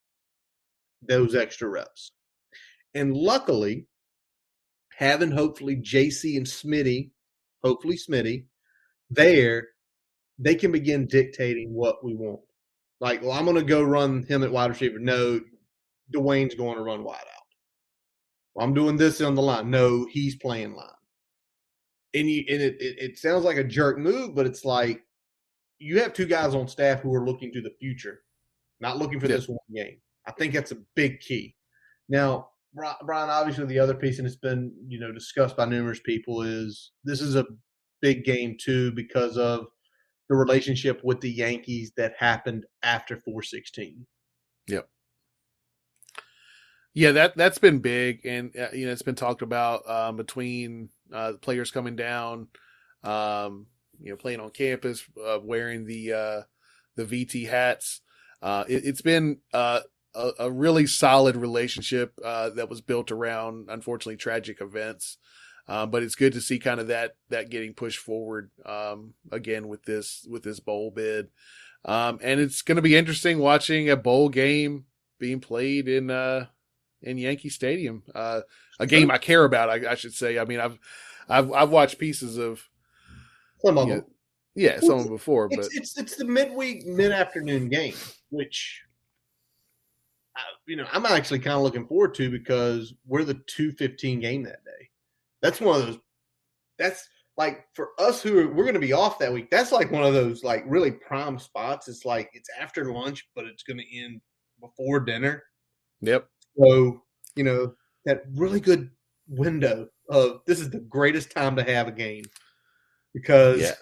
those extra reps, and luckily, having hopefully JC and Smitty there, they can begin dictating what we want. Like, well, I'm going to go run him at wide receiver. No, Dwayne's going to run wide out. Well, I'm doing this on the line. No, he's playing line. And it sounds like a jerk move, but it's like you have two guys on staff who are looking to the future, not looking for this one game. I think that's a big key. Now, Brian, obviously the other piece, and it's been discussed by numerous people, is this is a big game too because of the relationship with the Yankees that happened after 4/16. Yep. Yeah, that's been big, and it's been talked about between the players coming down, playing on campus, wearing the VT hats. It's been a really solid relationship that was built around, unfortunately, tragic events. But it's good to see kind of that getting pushed forward again with this bowl bid. And it's going to be interesting watching a bowl game being played in Yankee Stadium. A game I care about, I should say. I mean, I've watched pieces of some of them. Yeah, some of them before, but it's the midweek, mid-afternoon game, which I'm actually kind of looking forward to because we're the 2:15 game that day. That's one of those. That's like for us we're going to be off that week. That's like one of those like really prime spots. It's like it's after lunch, but it's going to end before dinner. Yep. So that really good window of this is the greatest time to have a game because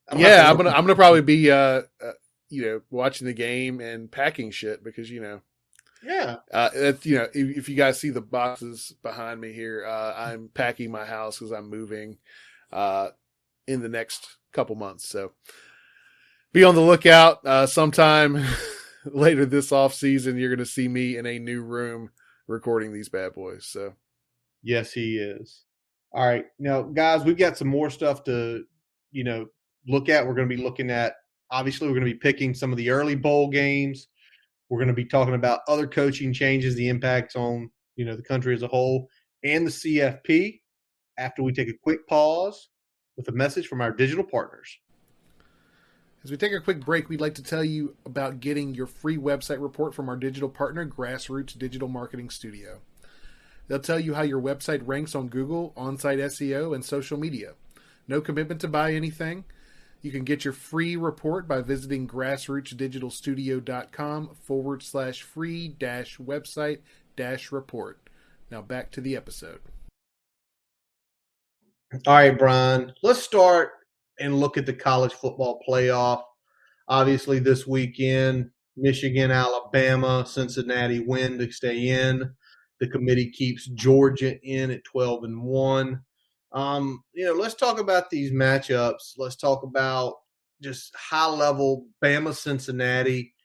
I'm gonna probably be watching the game and packing shit because if you guys see the boxes behind me here, I'm packing my house because I'm moving in the next couple months. So be on the lookout. Sometime later this off season, you're going to see me in a new room recording these bad boys. So yes, he is. All right, now guys, we've got some more stuff to look at. We're going to be looking at. Obviously, we're going to be picking some of the early bowl games. We're going to be talking about other coaching changes, the impacts on the country as a whole, and the CFP after we take a quick pause with a message from our digital partners. As we take a quick break, we'd like to tell you about getting your free website report from our digital partner, Grassroots Digital Marketing Studio. They'll tell you how your website ranks on Google, on-site SEO, and social media. No commitment to buy anything. You can get your free report by visiting grassrootsdigitalstudio.com/free-website-report. Now back to the episode. All right, Brian, let's start and look at the college football playoff. Obviously, this weekend, Michigan, Alabama, Cincinnati win to stay in. The committee keeps Georgia in at 12-1. Let's talk about these matchups. Let's talk about just high level Bama, Cincinnati.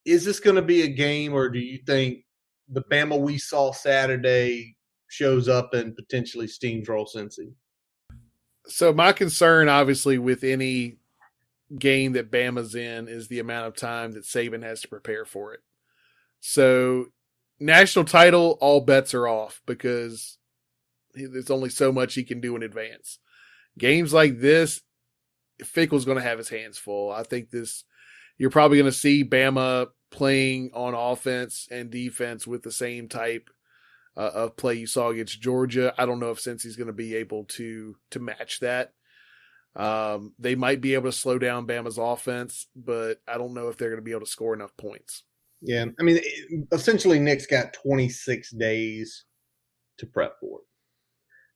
Is this going to be a game, or do you think the Bama we saw Saturday shows up and potentially steamroll Cincy? So my concern, obviously, with any game that Bama's in is the amount of time that Saban has to prepare for it. So national title, all bets are off because there's only so much he can do in advance. Games like this, Fickle's going to have his hands full. I think you're probably going to see Bama playing on offense and defense with the same type of play you saw against Georgia. I don't know if Cincy's going to be able to match that. They might be able to slow down Bama's offense, but I don't know if they're going to be able to score enough points. Yeah, I mean, essentially, Nick's got 26 days to prep for it.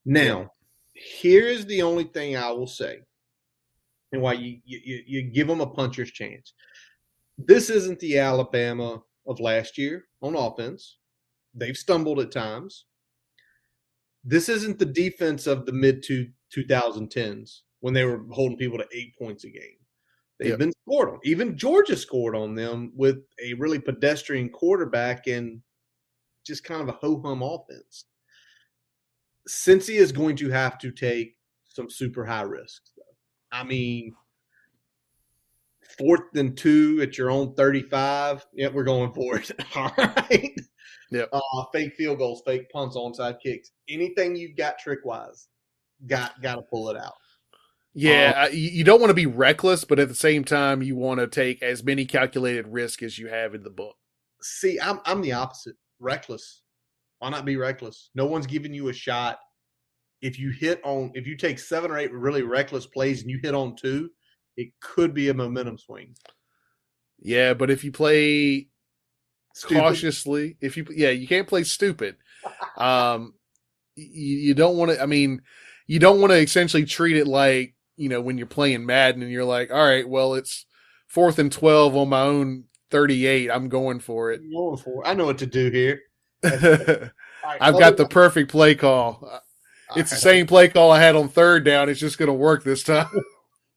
Yep. Now, here's the only thing I will say, and why you give them a puncher's chance. This isn't the Alabama of last year on offense. They've stumbled at times. This isn't the defense of the mid 2010s when they were holding people to 8 points a game. They've Yep. been scored on. Even Georgia scored on them with a really pedestrian quarterback and just kind of a ho-hum offense. Cincy is going to have to take some super high risks. Though. I mean, 4th and 2 at your own 35. Yeah, we're going for it. All right. Yep. Fake field goals, fake punts, onside kicks. Anything you've got trick wise, got to pull it out. Yeah, you don't want to be reckless, but at the same time, you want to take as many calculated risks as you have in the book. See, I'm the opposite. Reckless. Why not be reckless? No one's giving you a shot. If you take 7 or 8 really reckless plays and you hit on 2, it could be a momentum swing. Yeah, but if you play Stupid. cautiously, you can't play stupid. You don't want to. I mean, you don't want to essentially treat it like when you're playing Madden and you're like, all right, well, it's 4th and 12 on my own 38. I'm going for it. I know what to do here. Right, I've got the perfect play call. It's the same play call I had on 3rd down. It's just going to work this time.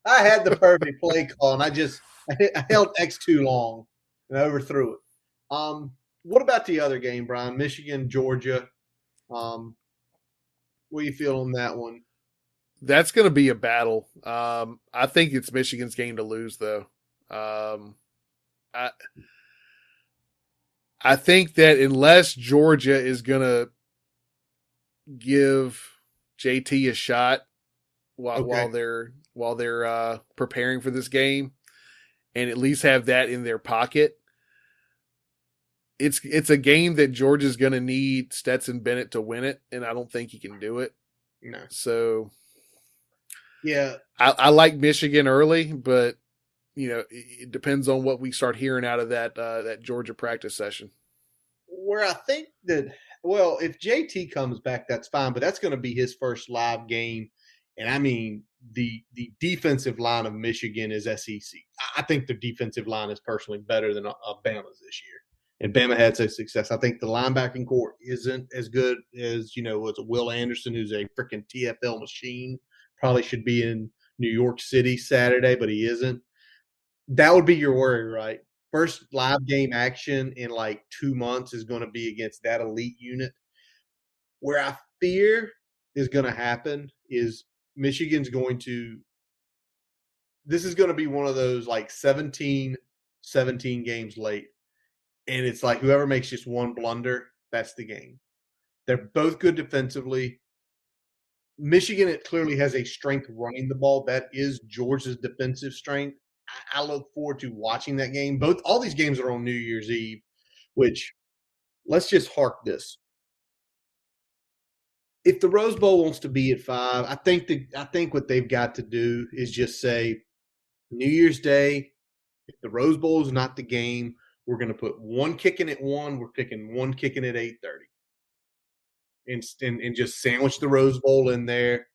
I had the perfect play call, and I held X too long and overthrew it. What about the other game, Brian? Michigan, Georgia. What do you feel on that one? That's going to be a battle. I think it's Michigan's game to lose, though. I think that unless Georgia is going to give JT a shot while they're preparing for this game, and at least have that in their pocket, it's a game that Georgia's going to need Stetson Bennett to win it, and I don't think he can do it. No. So, yeah, I like Michigan early, but it depends on what we start hearing out of that Georgia practice session. Where I think that, well, if JT comes back, that's fine, but that's going to be his first live game. And I mean, the defensive line of Michigan is SEC. I think the defensive line is personally better than Bama's this year. And Bama had such success. I think the linebacking core isn't as good as, was Will Anderson, who's a freaking TFL machine. Probably should be in New York City Saturday, but he isn't. That would be your worry, right? First live game action in like 2 months is going to be against that elite unit. Where I fear is going to happen is Michigan's going to – this is going to be one of those like 17 games late. And it's like whoever makes just one blunder, that's the game. They're both good defensively. Michigan, it clearly has a strength running the ball. That is Georgia's defensive strength. I look forward to watching that game. All these games are on New Year's Eve, which let's just hark this. If the Rose Bowl wants to be at 5, I think what they've got to do is just say New Year's Day, if the Rose Bowl is not the game, we're going to put one kicking at 1, we're picking one kicking at 8:30. And just sandwich the Rose Bowl in there,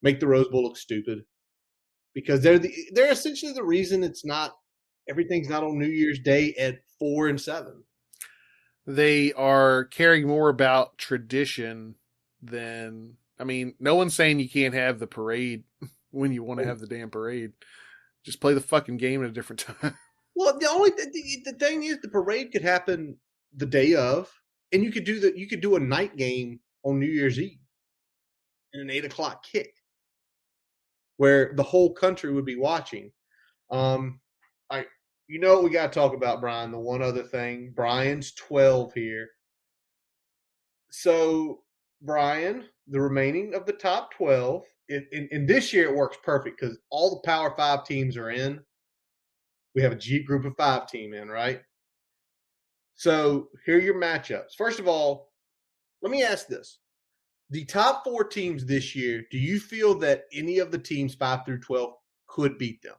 make the Rose Bowl look stupid. Because they're essentially the reason everything's not on New Year's Day at 4 and 7. They are caring more about tradition than, I mean, no one's saying you can't have the parade when you want to have the damn parade. Just play the fucking game at a different time. Well, the thing is, the parade could happen the day of, and you could do a night game on New Year's Eve, and an 8:00 kick, where the whole country would be watching. What we got to talk about, Brian? The one other thing, Brian's 12 here. So, Brian, the remaining of the top 12, in this year it works perfect because all the Power 5 teams are in. We have a group of 5 team in, right? So, here are your matchups. First of all, let me ask this. the top 4 teams this year, do you feel that any of the teams 5 through 12 could beat them?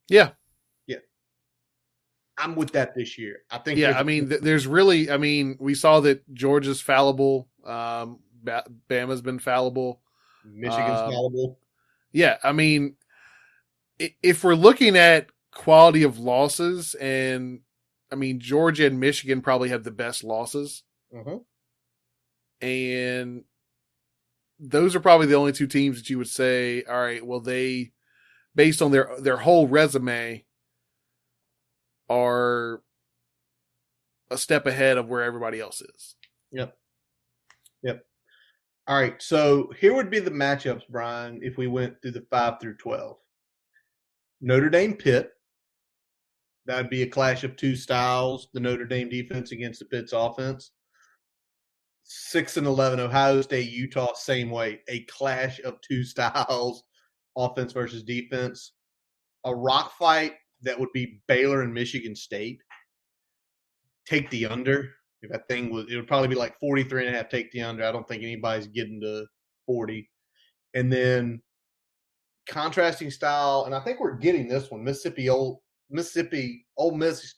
Yeah. Yeah. I'm with that this year. I think Yeah. there's I mean, there's really, I mean, we saw that Georgia's fallible. Bama's been fallible. Michigan's Um, fallible. yeah. I mean, if we're looking at quality of losses, and I mean, Georgia and Michigan probably have the best losses. Uh-huh. And those are probably the only two teams that you would say, all right, well, they, based on their whole resume, are a step ahead of where everybody else is. Yep. Yep. All right. So here would be the matchups, Brian, if we went through the 5 through 12. Notre Dame Pitt. That would be a clash of two styles. The Notre Dame defense against the Pitt's offense. 6-11 Ohio State, Utah, same way. A clash of two styles, offense versus defense. A rock fight that would be Baylor and Michigan State. Take the under. If that thing was, it would probably be like 43.5. Take the under. I don't think anybody's getting to 40. And then contrasting style, and I think we're getting this one. Mississippi, Ole Miss,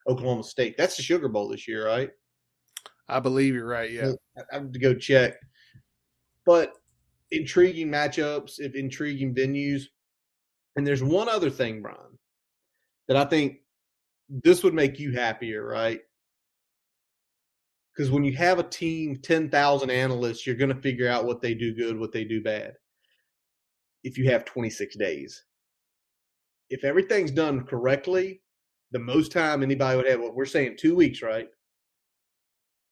Oklahoma State. That's the Sugar Bowl this year, right? I believe you're right. Yeah. I have to go check. But intriguing matchups, if intriguing venues. And there's one other thing, Brian, that I think this would make you happier, right? Because when you have a team, 10,000 analysts, you're going to figure out what they do good, what they do bad. If you have 26 days. If everything's done correctly, the most time anybody would have, what we're saying, 2 weeks, right?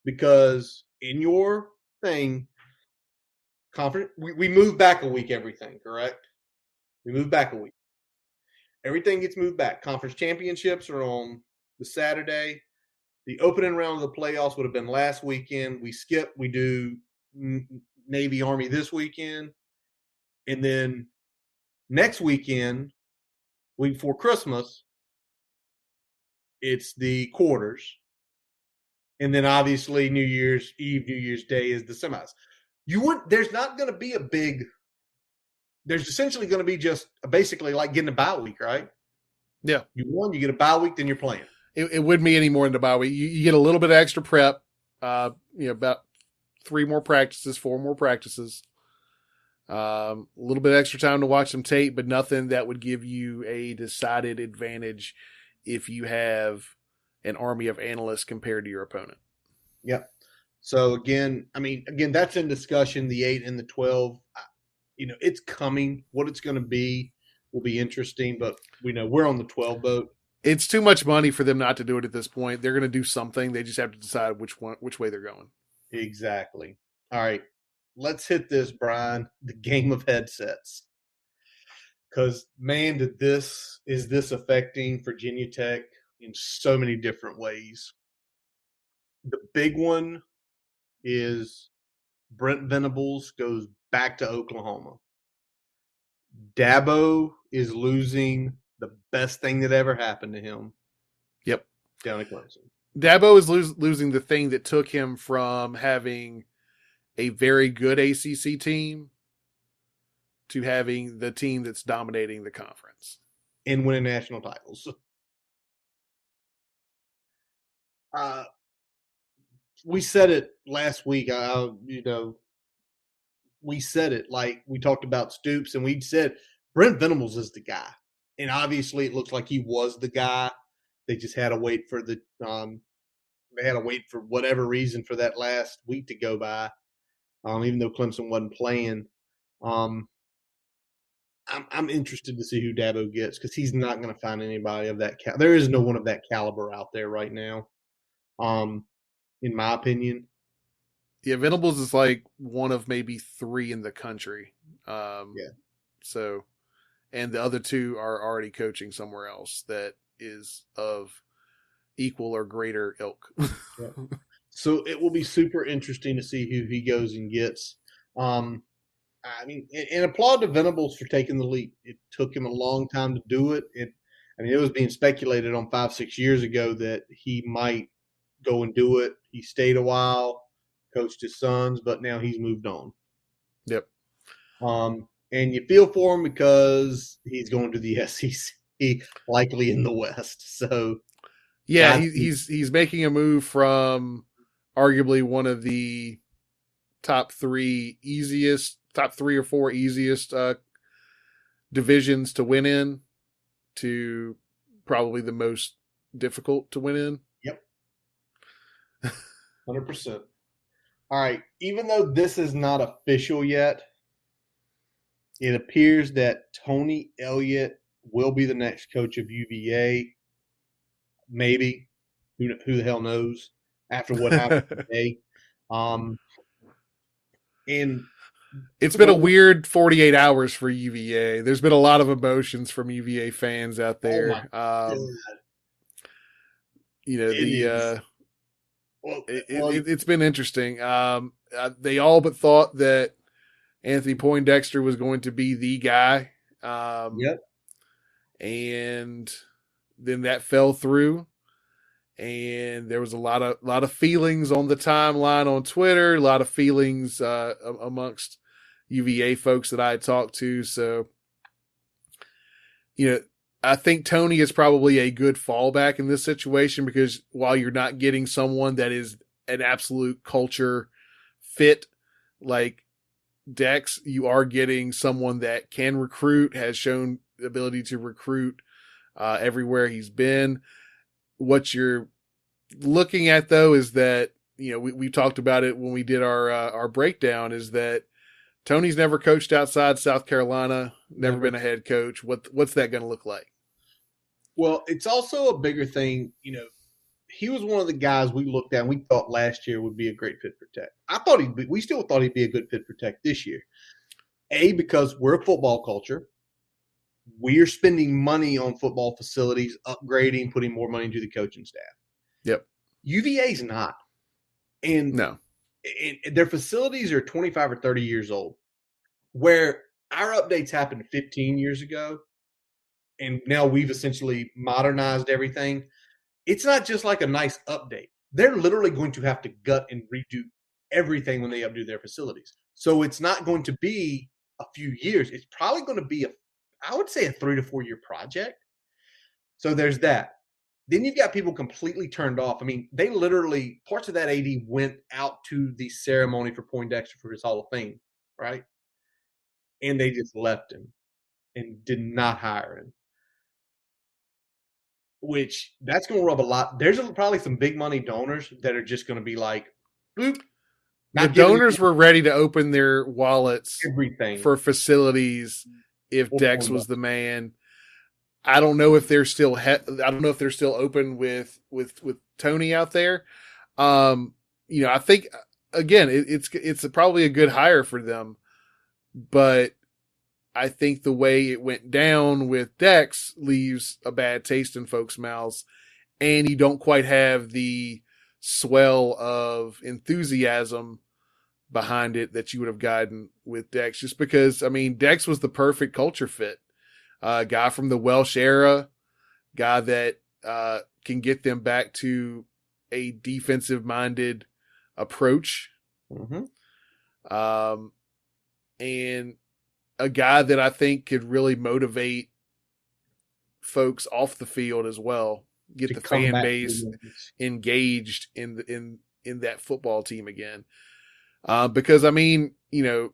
Because in your thing, conference, we move back a week, everything, correct? We move back a week. Everything gets moved back. Conference championships are on the Saturday. The opening round of the playoffs would have been last weekend. We skip. We do Navy Army this weekend. And then next weekend, week before Christmas, it's the quarters. And then obviously New Year's Eve, New Year's Day is the semis. There's not going to be a big, there's essentially going to be just basically like getting a bye week, right? Yeah. You get a bye week, then you're playing. It wouldn't be any more in the bye week. You get a little bit of extra prep, about 3 more practices, 4 more practices. A little bit extra time to watch some tape, but nothing that would give you a decided advantage if you have an army of analysts compared to your opponent. Yep. So again, that's in discussion. The 8 and the 12, it's coming. What it's going to be will be interesting, but we know we're on the 12 boat. It's too much money for them not to do it at this point. They're going to do something. They just have to decide which way they're going. Exactly. All right. Let's hit this, Brian, the game of headsets. Because, man, is this affecting Virginia Tech in so many different ways. The big one is Brent Venables goes back to Oklahoma. Dabo is losing the best thing that ever happened to him. Yep. Down at Clemson. Dabo is losing the thing that took him from having a very good ACC team to having the team that's dominating the conference. And winning national titles. We said it last week. We said it like we talked about Stoops, and we said Brent Venables is the guy. And obviously, it looks like he was the guy. They just had to wait for for whatever reason for that last week to go by, even though Clemson wasn't playing. I'm interested to see who Dabo gets because he's not going to find anybody of that caliber. There is no one of that caliber out there right now, in my opinion. Yeah, Venables is like one of maybe 3 in the country. Yeah. So, and the other 2 are already coaching somewhere else that is of equal or greater ilk. Yeah. So it will be super interesting to see who he goes and gets. And applaud to Venables for taking the leap. It took him a long time to do it. It was being speculated on 5-6 years ago that he might go and do it. He stayed a while. coached his sons, but now he's moved on. Yep. And you feel for him because he's going to the SEC, likely in the West. So, Yeah, God, he's making a move from arguably one of the top three or four easiest divisions to win in to probably the most difficult to win in. yep, 100%. All right. Even though this is not official yet, it appears that Tony Elliott will be the next coach of UVA. Maybe. Who the hell knows after what happened today. Um, and It's been a weird 48 hours for UVA. There's been a lot of emotions from UVA fans out oh my there. God. You know, It is. Well, it's been interesting. They all but thought that Anthony Poindexter was going to be the guy. yep. And then that fell through. And there was a lot of feelings on the timeline on Twitter, a lot of feelings amongst UVA folks that I had talked to. So, you know, I think Tony is probably a good fallback in this situation because while you're not getting someone that is an absolute culture fit like Dex, you are getting someone that can recruit, has shown the ability to recruit everywhere he's been. What you're looking at though is that, you know, we talked about it when we did our breakdown, is that Tony's never coached outside South Carolina, never been a head coach. What's that going to look like? Well, it's also a bigger thing. You know, he was one of the guys we looked at and we thought last year would be a great fit for Tech. We still thought he'd be a good fit for Tech this year. Because we're a football culture. We're spending money on football facilities, upgrading, putting more money into the coaching staff. Yep. UVA's not. And no. Their facilities are 25 or 30 years old, where our updates happened 15 years ago, and now we've essentially modernized everything. It's not just like a nice update. They're literally going to have to gut and redo everything when they updo their facilities. So it's not going to be a few years. It's probably going to be I would say a 3 to 4 year project. So there's that. Then you've got people completely turned off. I mean, they literally, parts of that AD went out to the ceremony for Poindexter for his Hall of Fame, right? And they just left him and did not hire him. Which that's going to rub a lot. There's probably some big money donors that are just going to be like, boop. The donors were ready to open their wallets everything for facilities if Dex was the man. I don't know if they're still open with Tony out there. You know, I think again it's probably a good hire for them, but I think the way it went down with Dex leaves a bad taste in folks' mouths, and you don't quite have the swell of enthusiasm behind it that you would have gotten with Dex, just because, I mean, Dex was the perfect culture fit. Guy from the Welsh era, guy that can get them back to a defensive minded approach. Mm-hmm. And a guy that I think could really motivate folks off the field as well, get the fan base engaged in that football team again. Because I mean, you know,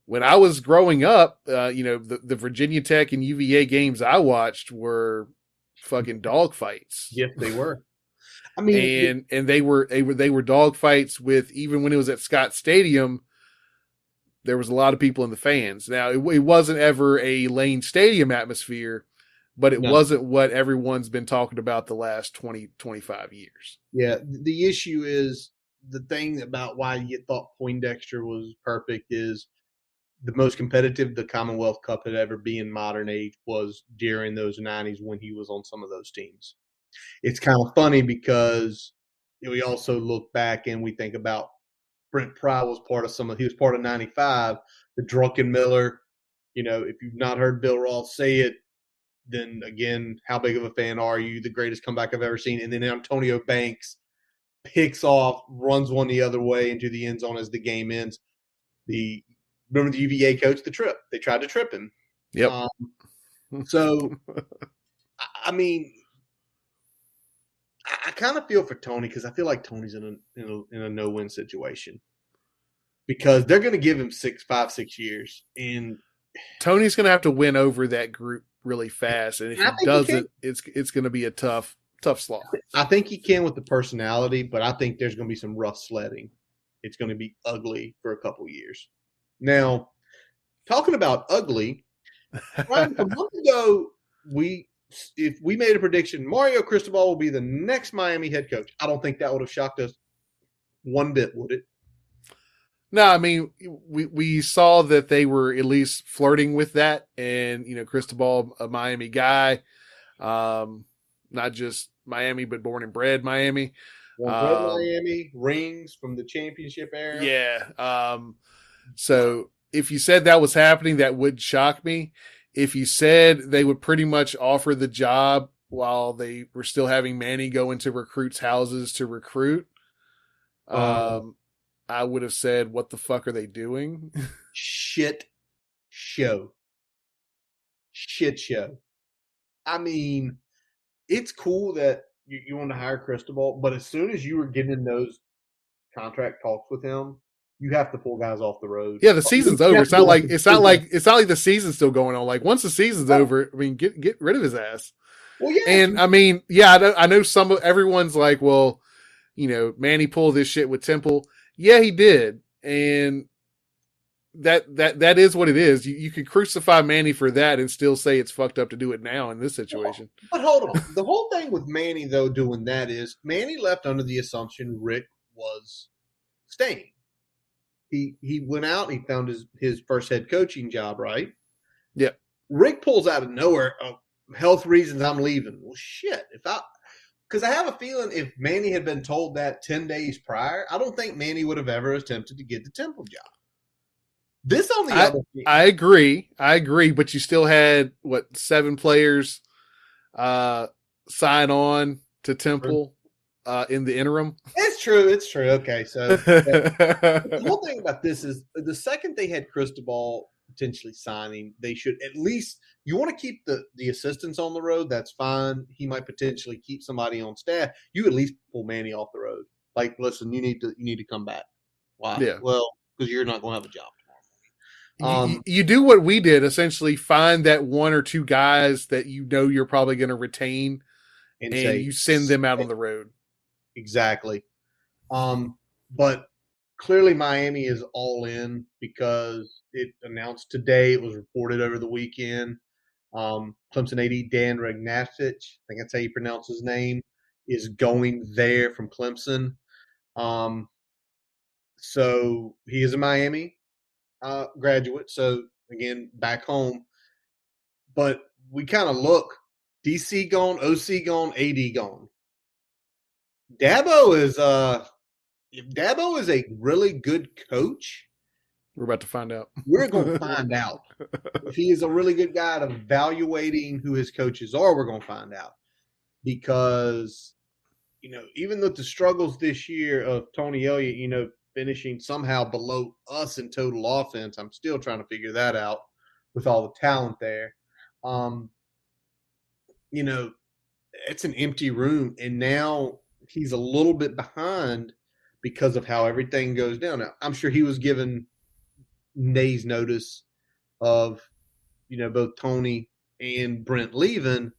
when I was growing up, you know, the Virginia Tech and UVA games I watched were fucking dogfights. Yes, they were. I mean, and they were dogfights with, even when it was at Scott Stadium, there was a lot of people in the fans. Now, it wasn't ever a Lane Stadium atmosphere, but it wasn't what everyone's been talking about the last 20, 25 years. Yeah, the issue is, the thing about why you thought Poindexter was perfect is the most competitive the Commonwealth Cup had ever been in modern age was during those 90s when he was on some of those teams. It's kind of funny because we also look back and we think about Brent Pry was part of he was part of 95, the Drunken Miller. You know, if you've not heard Bill Ross say it, then again, how big of a fan are you? The greatest comeback I've ever seen. And then Antonio Banks picks off, runs one the other way into the end zone as the game ends. Remember the UVA coach, the trip. They tried to trip him. Yep. So, I mean, I kind of feel for Tony because I feel like Tony's in a no-win situation because they're going to give him 5, 6 years, and Tony's going to have to win over that group really fast, and if he doesn't, it's going to be a tough slog. I think he can with the personality, but I think there's going to be some rough sledding. It's going to be ugly for a couple years. Now, talking about ugly, Ryan, a month ago, if we made a prediction, Mario Cristobal will be the next Miami head coach. I don't think that would have shocked us one bit, would it? No, I mean, we saw that they were at least flirting with that, and Cristobal, a Miami guy, not just Miami, but born and bred Miami. Miami, rings from the championship era. Yeah. So if you said that was happening, that would shock me. If you said they would pretty much offer the job while they were still having Manny go into recruits' houses to recruit, I would have said, what the fuck are they doing? Shit show. I mean, it's cool that you want to hire Cristobal, but as soon as you were getting in those contract talks with him, you have to pull guys off the road. Yeah, the season's over. It's not like the season's still going on. Like once the season's over, I mean, get rid of his ass. Well, yeah, and I mean, yeah, I know everyone's like, well, Manny pulled this shit with Temple. Yeah, he did, and that is what it is. You could crucify Manny for that and still say it's fucked up to do it now in this situation. But hold on, the whole thing with Manny though doing that is Manny left under the assumption Rick was staying. He went out and he found his first head coaching job, right? Yeah. Rick pulls out of nowhere, health reasons, I'm leaving. Well, shit. Because I have a feeling if Manny had been told that 10 days prior, I don't think Manny would have ever attempted to get the Temple job. This on the other hand. I agree, but you still had, 7 players sign on to Temple in the interim. It's true. Okay, so the whole thing about this is the second they had Cristobal potentially signing, they should at least – you want to keep the assistants on the road, that's fine. He might potentially keep somebody on staff. You at least pull Manny off the road. Like, listen, you need to come back. Why? Yeah. Well, because you're not going to have a job tomorrow. You do what we did, essentially find that 1 or 2 guys that you're probably going to retain, and you send them out on the road. Exactly. But clearly Miami is all in because it announced today, it was reported over the weekend. Clemson AD Dan Regnasich, I think that's how you pronounce his name, is going there from Clemson. So he is a Miami graduate. So again, back home. But we kind of look, DC gone, OC gone, AD gone. Dabo is a really good coach. We're about to find out. We're going to find out. If he is a really good guy at evaluating who his coaches are, we're going to find out. Because, even with the struggles this year of Tony Elliott, finishing somehow below us in total offense, I'm still trying to figure that out with all the talent there. It's an empty room. And now he's a little bit behind because of how everything goes down. Now, I'm sure he was given days notice of, both Tony and Brent leaving,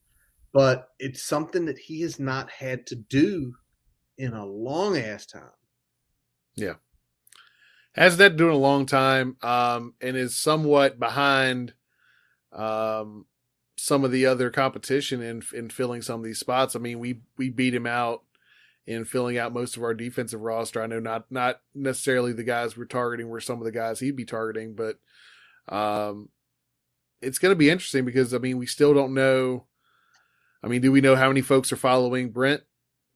but it's something that he has not had to do in a long ass time. Yeah. Has that doing a long time, and is somewhat behind some of the other competition in filling some of these spots. I mean, we beat him out in filling out most of our defensive roster. I know not necessarily the guys we're targeting were some of the guys he'd be targeting, but it's going to be interesting because, I mean, we still don't know. I mean, do we know how many folks are following Brent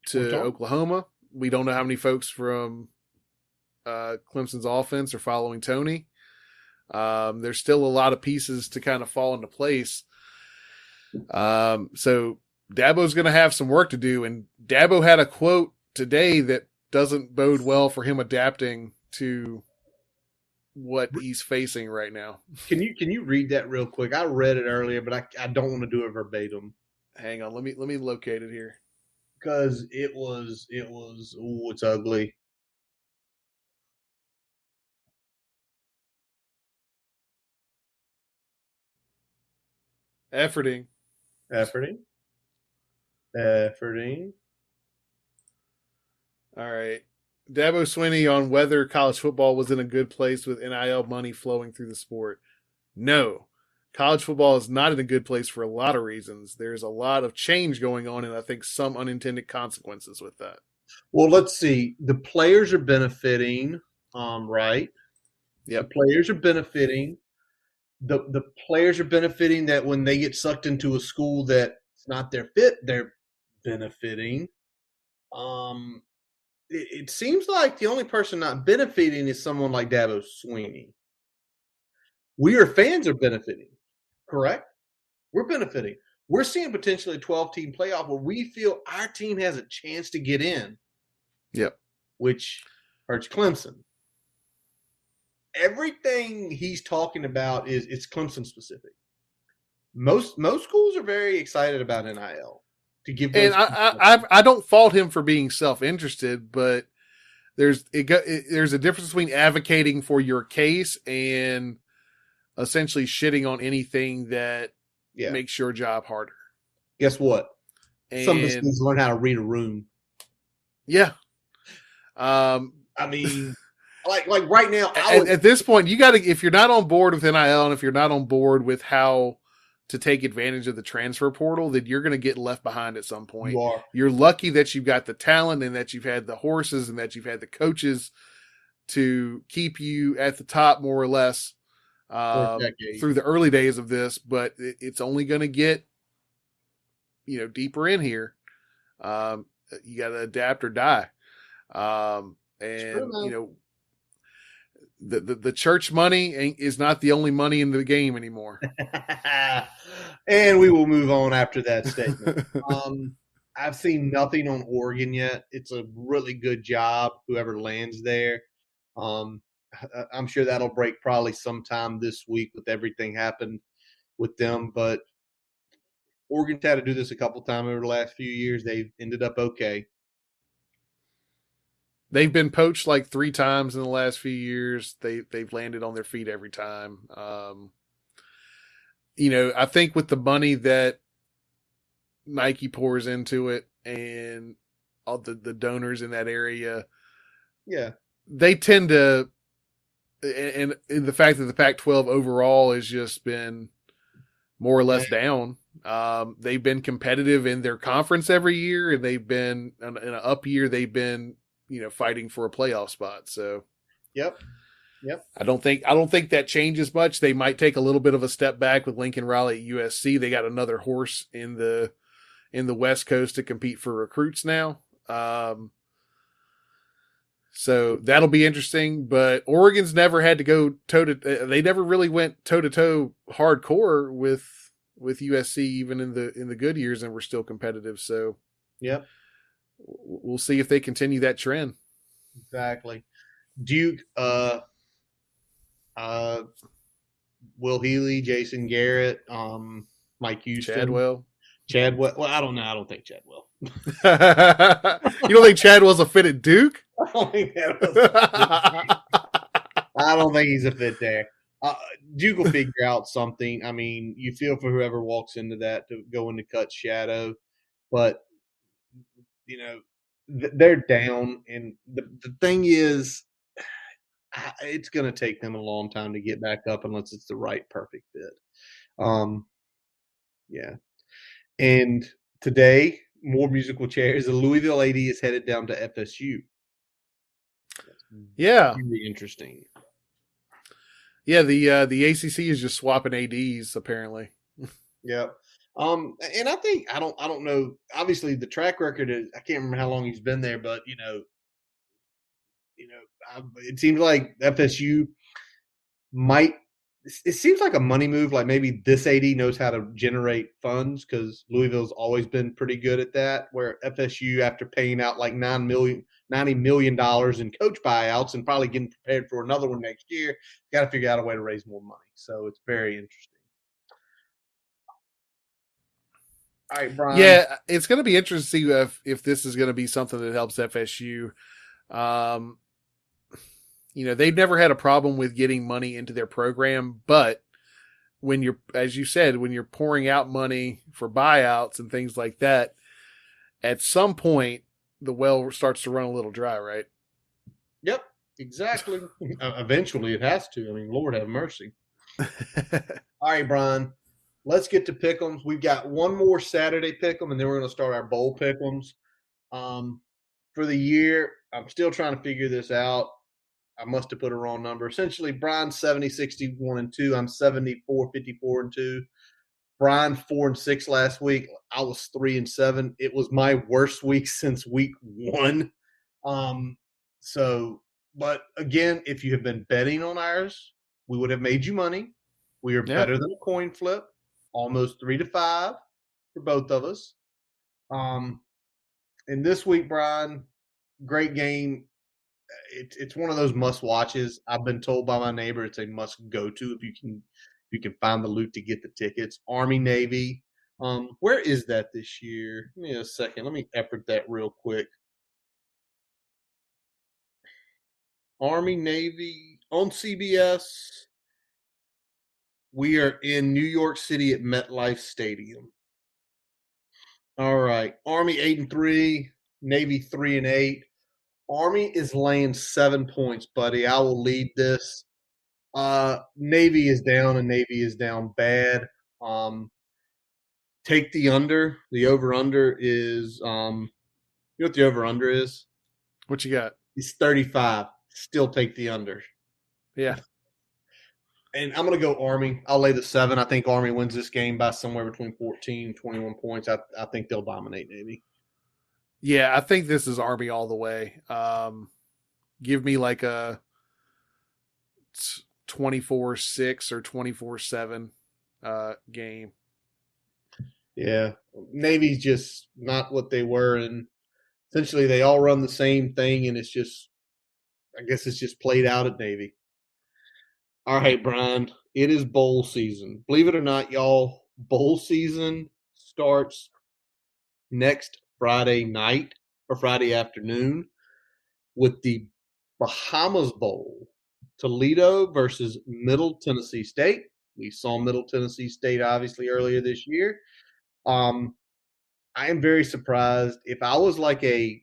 to Oklahoma? We don't know how many folks from Clemson's offense are following Tony. There's still a lot of pieces to kind of fall into place. So Dabo's going to have some work to do. And Dabo had a quote today that doesn't bode well for him adapting to what he's facing right now. Can you read that real quick? I read it earlier, but I don't want to do it verbatim Hang on, let me locate it here. because it's ugly. Efforting. Efforting. Efforting. All right. Dabo Swinney on whether college football was in a good place with NIL money flowing through the sport. No. College football is not in a good place for a lot of reasons. There's a lot of change going on, and I think some unintended consequences with that. Well, let's see. The players are benefiting, right? Yep. The players are benefiting. The players are benefiting that when they get sucked into a school that's not their fit, they're benefiting. It seems like the only person not benefiting is someone like Dabo Sweeney. We are fans are benefiting, correct? We're benefiting. We're seeing potentially a 12-team playoff where we feel our team has a chance to get in. Yep. Which hurts Clemson. Everything he's talking about is it's Clemson specific. Most schools are very excited about NIL to give those. And I don't fault him for being self-interested, but there's a difference between advocating for your case and essentially shitting on anything that makes your job harder. Guess what? And some of the schools learn how to read a room. Yeah. I mean, like right now, at this point, you got to, if you're not on board with NIL and if you're not on board with how to take advantage of the transfer portal, then you're going to get left behind at some point. You're lucky that you've got the talent and that you've had the horses and that you've had the coaches to keep you at the top more or less through the early days of this, but it's only going to get, deeper in here. You got to adapt or die. The church money is not the only money in the game anymore. And we will move on after that statement. I've seen nothing on Oregon yet. It's a really good job, whoever lands there. I'm sure that'll break probably sometime this week with everything happened with them. But Oregon's had to do this a couple times over the last few years. They've ended up okay. They've been poached like 3 times in the last few years. They've landed on their feet every time. I think with the money that Nike pours into it and all the donors in that area, they tend to, and the fact that the Pac-12 overall has just been more or less down. They've been competitive in their conference every year, and they've been in an up year. They've been fighting for a playoff spot. So, yep. I don't think that changes much. They might take a little bit of a step back with Lincoln Riley at USC. They got another horse in the West Coast to compete for recruits now. So that'll be interesting. But Oregon's never had to go they never really went toe to toe hardcore with USC, even in the good years, and were still competitive. So, yep. We'll see if they continue that trend. Exactly. Duke, Will Healy, Jason Garrett, Mike Houston. Chadwell. Well, I don't know. I don't think Chadwell. You don't think Chadwell's a fit at Duke? I don't think he's a fit there. Duke will figure out something. I mean, you feel for whoever walks into that to go into Cut's shadow, but they're down, and the thing is, it's going to take them a long time to get back up unless it's the right perfect fit. And today, more musical chairs. The Louisville AD is headed down to FSU. Yeah, really interesting. Yeah, the ACC is just swapping ADs apparently. Yeah. And I think I don't know. Obviously, the track record is, I can't remember how long he's been there, but it seems like FSU might. It seems like a money move. Like maybe this AD knows how to generate funds because Louisville's always been pretty good at that. Where FSU, after paying out like $9 million, $90 million in coach buyouts and probably getting prepared for another one next year. Got to figure out a way to raise more money. So it's very interesting. All right, Brian. Yeah, it's going to be interesting to see if this is going to be something that helps FSU. Um, they've never had a problem with getting money into their program, but when you're, as you said, when you're pouring out money for buyouts and things like that, at some point the well starts to run a little dry, right? Yep, exactly. Eventually it has to. I mean, Lord have mercy. All right, Brian. Let's get to pick'ems. We've got one more Saturday pick'em, and then we're going to start our bowl pick'ems. For the year, I'm still trying to figure this out. I must have put a wrong number. Essentially, Brian's 70, 61, and 2. I'm 74, 54, and 2. Brian 4 and 6 last week. I was 3 and 7. It was my worst week since week 1. But again, if you have been betting on ours, we would have made you money. We are better than a coin flip, almost 3-5 for both of us. And this week, Brian, great game. It's one of those must watches. I've been told by my neighbor it's a must go to if you can find the loot to get the tickets. Army Navy. Where is that this year? Give me a second. Let me effort that real quick. Army Navy on CBS. We are in New York City at MetLife Stadium. All right. Army 8-3, Navy 3-8. Army is laying 7 points, buddy. I will lead this. Navy is down, and Navy is down bad. Take the under. The over-under is you know what the over-under is? What you got? It's 35. Still take the under. Yeah. And I'm going to go Army. I'll lay the 7. I think Army wins this game by somewhere between 14 and 21 points. I think they'll dominate Navy. Yeah, I think this is Army all the way. Give me like a 24-6 or 24-7 game. Yeah. Navy's just not what they were. And essentially they all run the same thing. And I guess it's just played out at Navy. All right, Brian, it is bowl season. Believe it or not, y'all, bowl season starts next Friday night or Friday afternoon with the Bahamas Bowl. Toledo versus Middle Tennessee State. We saw Middle Tennessee State obviously earlier this year. I am very surprised. If I was like a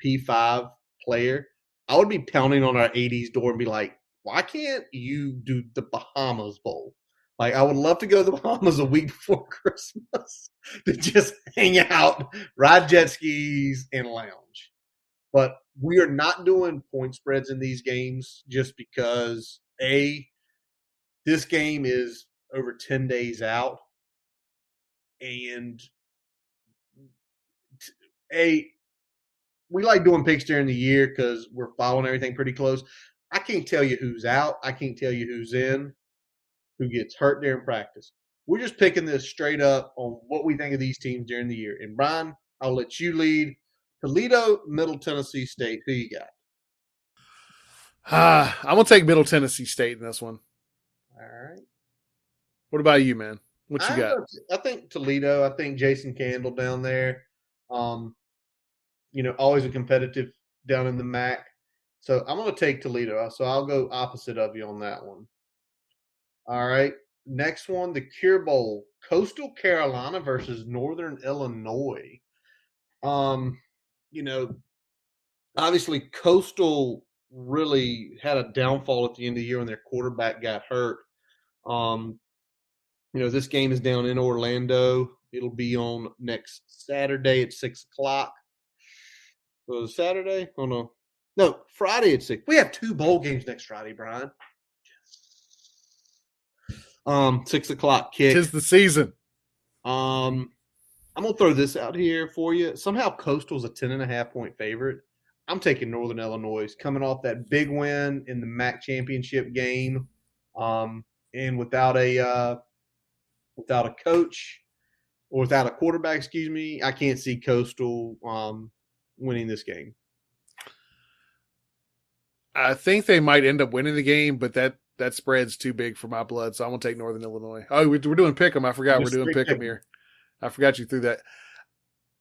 P5 player, I would be pounding on our 80s door and be like, why can't you do the Bahamas Bowl? Like, I would love to go to the Bahamas a week before Christmas to just hang out, ride jet skis, and lounge. But we are not doing point spreads in these games just because, this game is over 10 days out. And, we like doing picks during the year because we're following everything pretty close. I can't tell you who's out. I can't tell you who's in, who gets hurt during practice. We're just picking this straight up on what we think of these teams during the year. And Brian, I'll let you lead. Toledo, Middle Tennessee State. Who you got? I'm going to take Middle Tennessee State in this one. All right. What about you, man? What you got? I think Toledo. I think Jason Candle down there. Always a competitive down in the MAC. So I'm going to take Toledo. So I'll go opposite of you on that one. All right. Next one, the Cure Bowl. Coastal Carolina versus Northern Illinois. Obviously Coastal really had a downfall at the end of the year when their quarterback got hurt. This game is down in Orlando. It'll be on next Saturday at 6 o'clock. Was it Saturday? Oh, no. No, Friday at 6. We have 2 bowl games next Friday, Brian. 6 o'clock kick. 'Tis the season. I'm going to throw this out here for you. Somehow Coastal's a 10.5 point favorite. I'm taking Northern Illinois coming off that big win in the MAC championship game. And without a coach or without a quarterback, I can't see Coastal winning this game. I think they might end up winning the game, but that spread's too big for my blood, so I'm gonna take Northern Illinois. Oh, we're doing pick'em. I forgot we're Just doing straight pick'em pick. here. I forgot you threw that.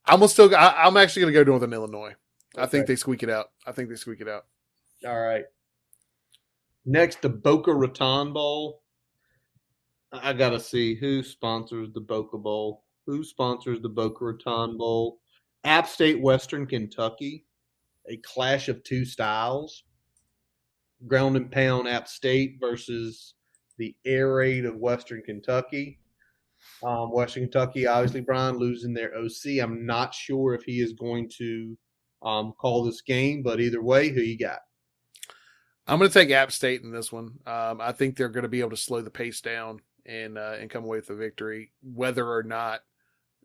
I'm actually gonna go Northern Illinois. I Okay. think they squeak it out. I think they squeak it out. All right. Next, the Boca Raton Bowl. I got to see who sponsors the Boca Bowl. Who sponsors the Boca Raton Bowl? App State, Western Kentucky. A clash of two styles. Ground and pound App State versus the air raid of Western Kentucky. Western Kentucky, obviously, Brian, losing their OC. I'm not sure if he is going to call this game, but either way, who you got? I'm going to take App State in this one. I think they're going to be able to slow the pace down and come away with a victory, whether or not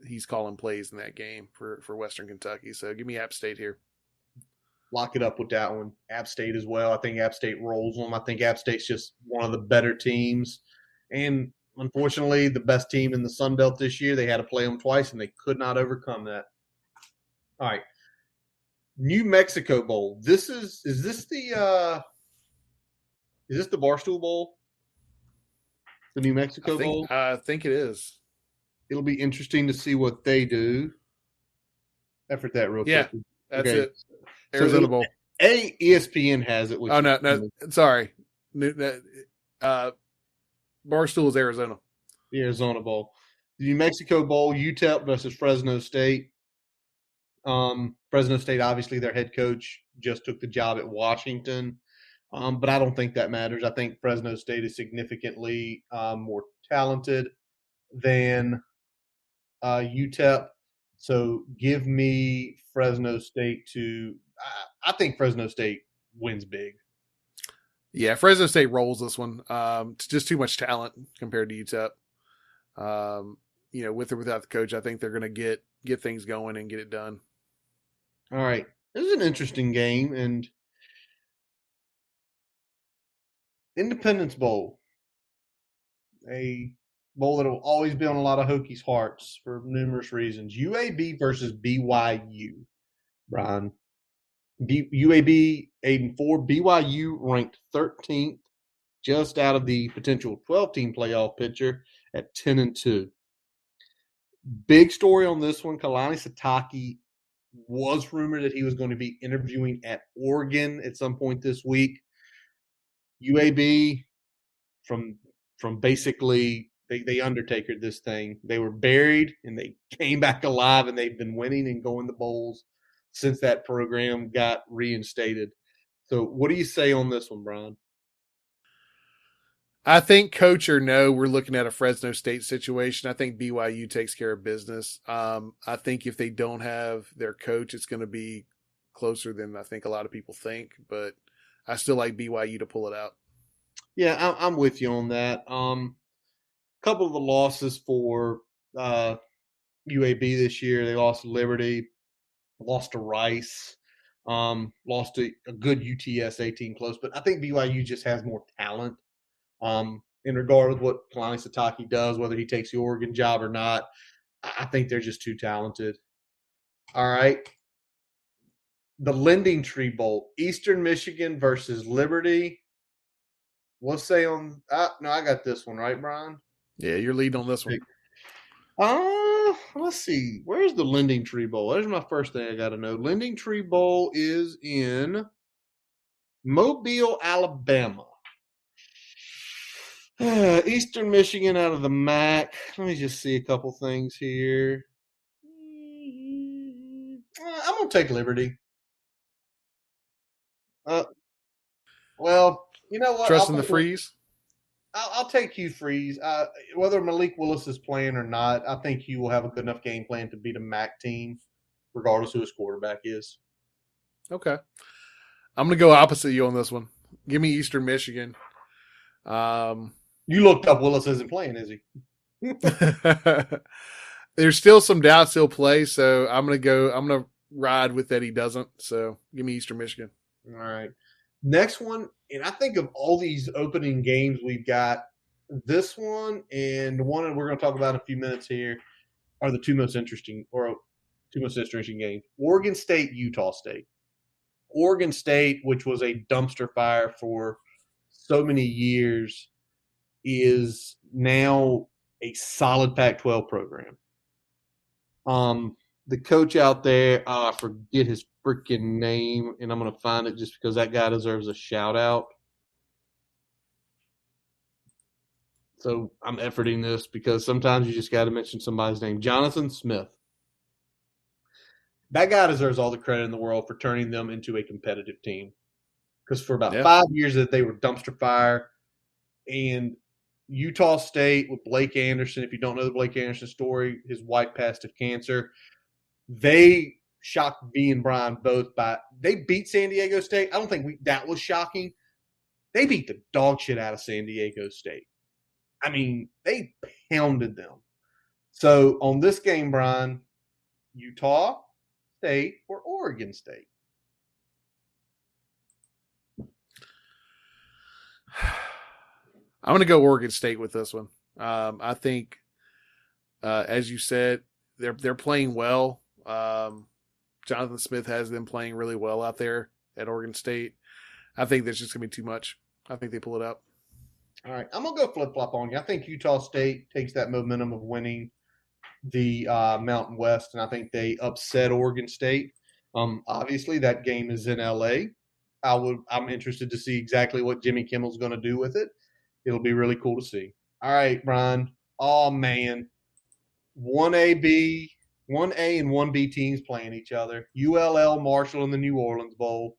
he's calling plays in that game for Western Kentucky. So give me App State here. Lock it up with that one. App State as well. I think App State rolls them. I think App State's just one of the better teams. And unfortunately, the best team in the Sun Belt this year, they had to play them twice, and they could not overcome that. All right. New Mexico Bowl. Is this the Barstool Bowl? The New Mexico Bowl? I think it is. It'll be interesting to see what they do. Effort that real quick. That's okay. it. Arizona Bowl. ESPN has it. No. Sorry. Barstool is Arizona. The Arizona Bowl. The New Mexico Bowl, UTEP versus Fresno State. Fresno State, obviously, their head coach just took the job at Washington. But I don't think that matters. I think Fresno State is significantly more talented than UTEP. So give me Fresno State to I think Fresno State wins big. Yeah, Fresno State rolls this one. It's just too much talent compared to UTEP. With or without the coach, I think they're going to get things going and get it done. All right. This is an interesting game. And Independence Bowl, a bowl that will always be on a lot of Hokies' hearts for numerous reasons. UAB versus BYU, Brian. UAB 8-4, BYU ranked 13th, just out of the potential 12-team playoff picture at 10-2. Big story on this one. Kalani Sitake was rumored that he was going to be interviewing at Oregon at some point this week. UAB from basically they undertakered this thing. They were buried and they came back alive, and they've been winning and going to bowls since that program got reinstated. So what do you say on this one, Brian? I think coach or no, we're looking at a Fresno State situation. I think BYU takes care of business. I think if they don't have their coach, it's going to be closer than I think a lot of people think, but I still like BYU to pull it out. Yeah, I'm with you on that. A couple of the losses for UAB this year, they lost to Liberty, lost to Rice, lost to a good UTSA team close, but I think BYU just has more talent. In regard with what Kalani Sitake does, whether he takes the Oregon job or not, I think they're just too talented. All right. The Lending Tree Bowl, Eastern Michigan versus Liberty. We'll say on no, I got this one, right, Brian? Yeah, you're leading on this one. Let's see. Where's the Lending Tree Bowl? There's my first thing I got to know. Lending Tree Bowl is in Mobile, Alabama. Eastern Michigan out of the MAC. Let me just see a couple things here. I'm going to take Liberty. Well, you know what? Trust in the freeze? I'll take Hugh Freeze. Whether Malik Willis is playing or not, I think Hugh will have a good enough game plan to beat a MAC team, regardless who his quarterback is. Okay. I'm going to go opposite you on this one. Give me Eastern Michigan. You looked up Willis isn't playing, is he? There's still some doubts he'll play, so I'm going to ride with that he doesn't. So give me Eastern Michigan. All right. Next one, and I think of all these opening games we've got, this one and the one that we're going to talk about in a few minutes here are the two most interesting games. Oregon State, Utah State. Oregon State, which was a dumpster fire for so many years, is now a solid Pac-12 program. The coach out there, I forget his freaking name, and I'm going to find it just because that guy deserves a shout out. So I'm efforting this because sometimes you just got to mention somebody's name. Jonathan Smith. That guy deserves all the credit in the world for turning them into a competitive team. Because for about Yeah. 5 years that they were dumpster fire, and Utah State with Blake Anderson. If you don't know the Blake Anderson story, his wife passed of cancer. They shocked V and Brian both by they beat San Diego State. I don't think that was shocking. They beat the dog shit out of San Diego State. I mean, they pounded them. So on this game, Brian, Utah State or Oregon State? I'm going to go Oregon State with this one. I think, as you said, they're playing well. Jonathan Smith has them playing really well out there at Oregon State. I think that's just going to be too much. I think they pull it out. All right, I'm gonna go flip flop on you. I think Utah State takes that momentum of winning the Mountain West, and I think they upset Oregon State. Obviously, that game is in LA. I'm interested to see exactly what Jimmy Kimmel's going to do with it. It'll be really cool to see. All right, Brian. Oh man, 1A and 1B teams playing each other. ULL Marshall in the New Orleans Bowl.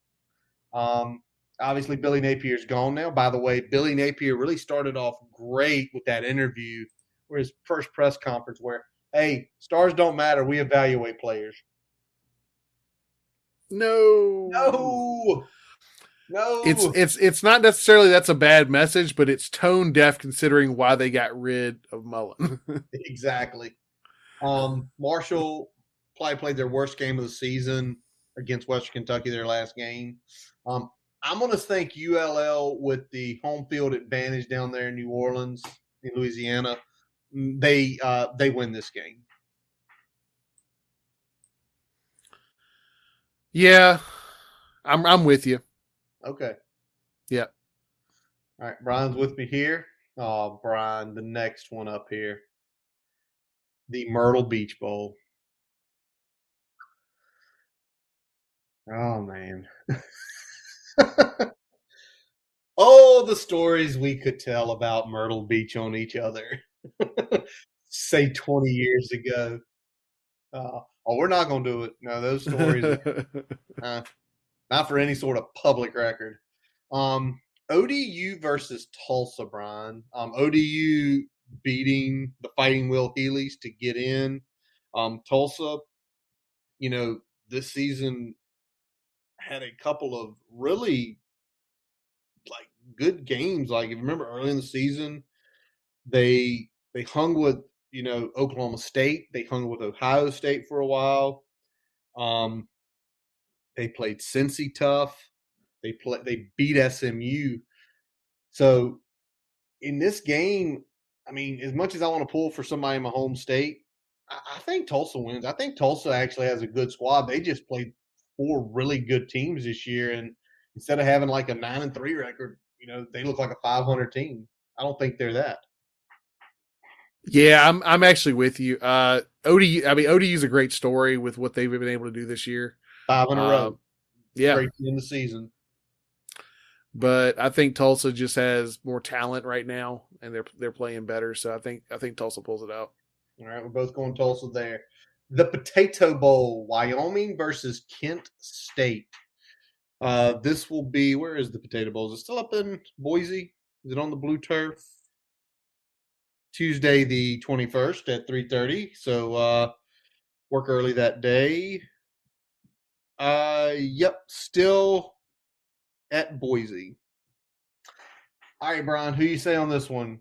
Um, Obviously, Billy Napier's gone now. By the way, Billy Napier really started off great with that interview, or his first press conference, where, hey, stars don't matter. We evaluate players. No. No, It's no. it's it's not necessarily that's a bad message, but it's tone deaf considering why they got rid of Mullen. Exactly. Marshall probably played their worst game of the season against Western Kentucky, their last game. Um, I'm going to think ULL with the home field advantage down there in New Orleans, in Louisiana. They win this game. Yeah, I'm with you. Okay. Yeah. All right. Brian's with me here. Oh, Brian, the next one up here, the Myrtle Beach Bowl. Oh man. Oh, the stories we could tell about Myrtle Beach on each other. Say 20 years ago. Oh, we're not going to do it. No, those stories are not for any sort of public record. Um, ODU versus Tulsa, Brian. ODU beating the Fighting Will Heelys to get in. Tulsa, you know, this season had a couple of really like good games. Like if you remember early in the season, they hung with Oklahoma State. They hung with Ohio State for a while. Um, they played Cincy tough. They beat SMU. So in this game, I mean, as much as I want to pull for somebody in my home state, I think Tulsa wins. I think Tulsa actually has a good squad. They just played four really good teams this year, and instead of having like a 9-3 record, they look like a 500 team. I don't think they're that. Yeah, I'm actually with you. ODU, I mean ODU is a great story with what they've been able to do this year. Five in a row. Um, yeah, Great in the season. but I think Tulsa just has more talent right now, and they're playing better. So I think Tulsa pulls it out. All right, we're both going Tulsa there. The Potato Bowl, Wyoming versus Kent State. This will be, where is the Potato Bowl? Is it still up in Boise? Is it on the blue turf? Tuesday the 21st at 3:30. So work early that day. Yep, still at Boise. All right, Brian, who you say on this one?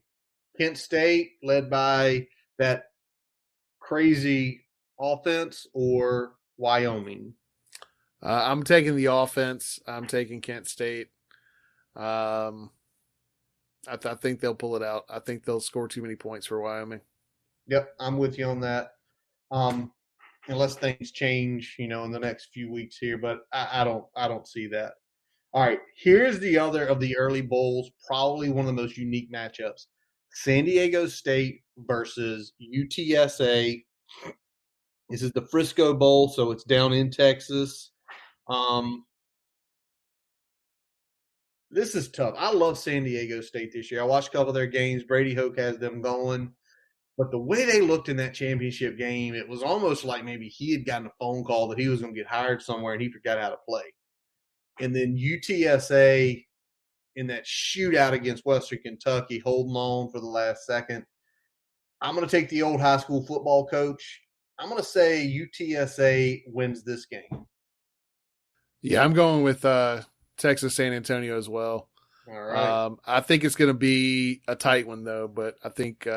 Kent State, led by that crazy offense, or Wyoming? I'm taking the offense. I'm taking Kent State. Um, I think they'll pull it out. I think they'll score too many points for Wyoming. Yep, I'm with you on that. Um, unless things change, in the next few weeks here. But I don't see that. All right, here's the other of the early bowls, probably one of the most unique matchups: San Diego State versus UTSA. This is the Frisco Bowl, so it's down in Texas. Um, this is tough. I love San Diego State this year. I watched a couple of their games. Brady Hoke has them going. But the way they looked in that championship game, it was almost like maybe he had gotten a phone call that he was going to get hired somewhere and he forgot how to play. And then UTSA in that shootout against Western Kentucky, holding on for the last second. I'm going to take the old high school football coach. I'm going to say UTSA wins this game. Yeah, I'm going with Texas San Antonio as well. All right. I think it's going to be a tight one, though, but I think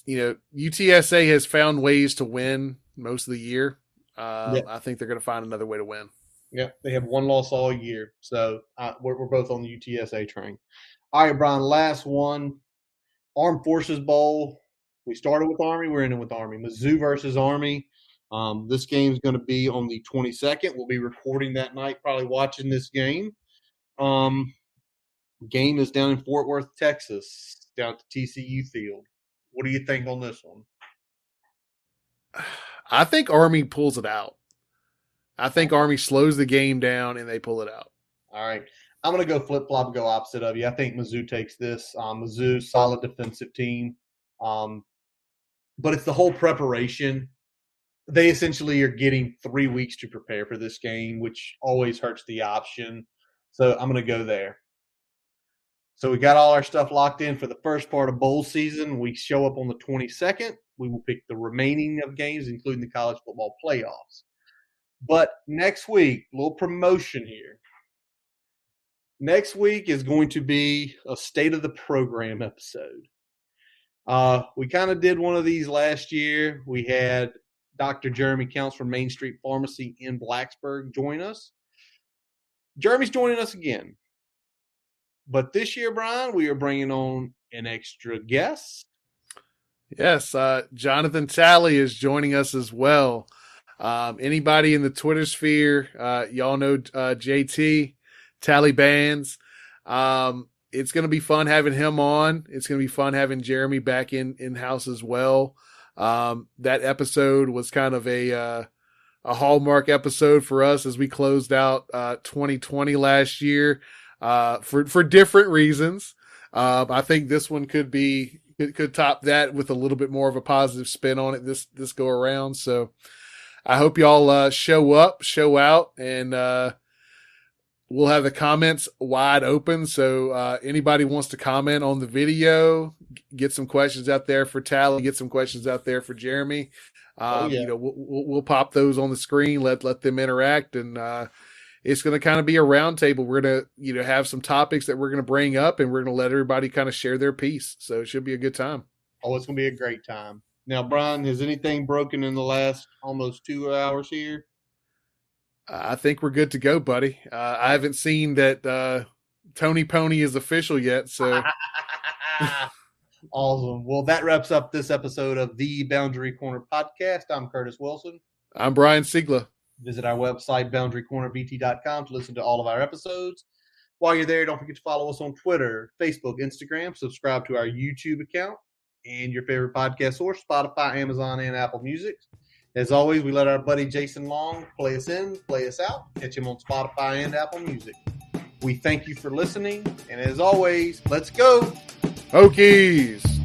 UTSA has found ways to win most of the year. I think they're going to find another way to win. Yeah, they have one loss all year. So we're both on the UTSA train. All right, Brian, last one. Armed Forces Bowl. We started with Army. We're ending with Army. Mizzou versus Army. This game's going to be on the 22nd. We'll be recording that night, probably watching this game. Game is down in Fort Worth, Texas, down at the TCU field. What do you think on this one? I think Army pulls it out. I think Army slows the game down and they pull it out. All right. I'm going to go flip-flop and go opposite of you. I think Mizzou takes this. Mizzou, solid defensive team. But it's the whole preparation. They essentially are getting 3 weeks to prepare for this game, which always hurts the option. So I'm going to go there. So we got all our stuff locked in for the first part of bowl season. We show up on the 22nd. We will pick the remaining of games, including the college football playoffs. But next week, a little promotion here. Next week is going to be a State of the Program episode. We kind of did one of these last year. We had Dr. Jeremy Counts from Main Street Pharmacy in Blacksburg join us. Jeremy's joining us again. But this year, Brian, we are bringing on an extra guest. Yes, Jonathan Talley is joining us as well. Anybody in the Twitter sphere, y'all know JT, Tally Bands. It's going to be fun having him on. It's going to be fun having Jeremy back in-house as well. That episode was kind of a hallmark episode for us as we closed out 2020 last year for different reasons. I think this one could top that with a little bit more of a positive spin on it this go around. So I hope y'all show up, show out, and we'll have the comments wide open. So anybody wants to comment on the video, get some questions out there for Tally, get some questions out there for Jeremy. We'll pop those on the screen, let them interact, and it's going to kind of be a roundtable. We're going to have some topics that we're going to bring up, and we're going to let everybody kind of share their piece. So it should be a good time. Oh, it's going to be a great time. Now, Brian, has anything broken in the last almost 2 hours here? I think we're good to go, buddy. I haven't seen that Tony Pony is official yet, so. Awesome. Well, that wraps up this episode of the Boundary Corner podcast. I'm Curtis Wilson. I'm Brian Siegler. Visit our website, boundarycornerbt.com, to listen to all of our episodes. While you're there, don't forget to follow us on Twitter, Facebook, Instagram. Subscribe to our YouTube account and your favorite podcast source, Spotify, Amazon, and Apple Music. As always, we let our buddy Jason Long play us in, play us out. Catch him on Spotify and Apple Music. We thank you for listening. And as always, let's go. Hokies.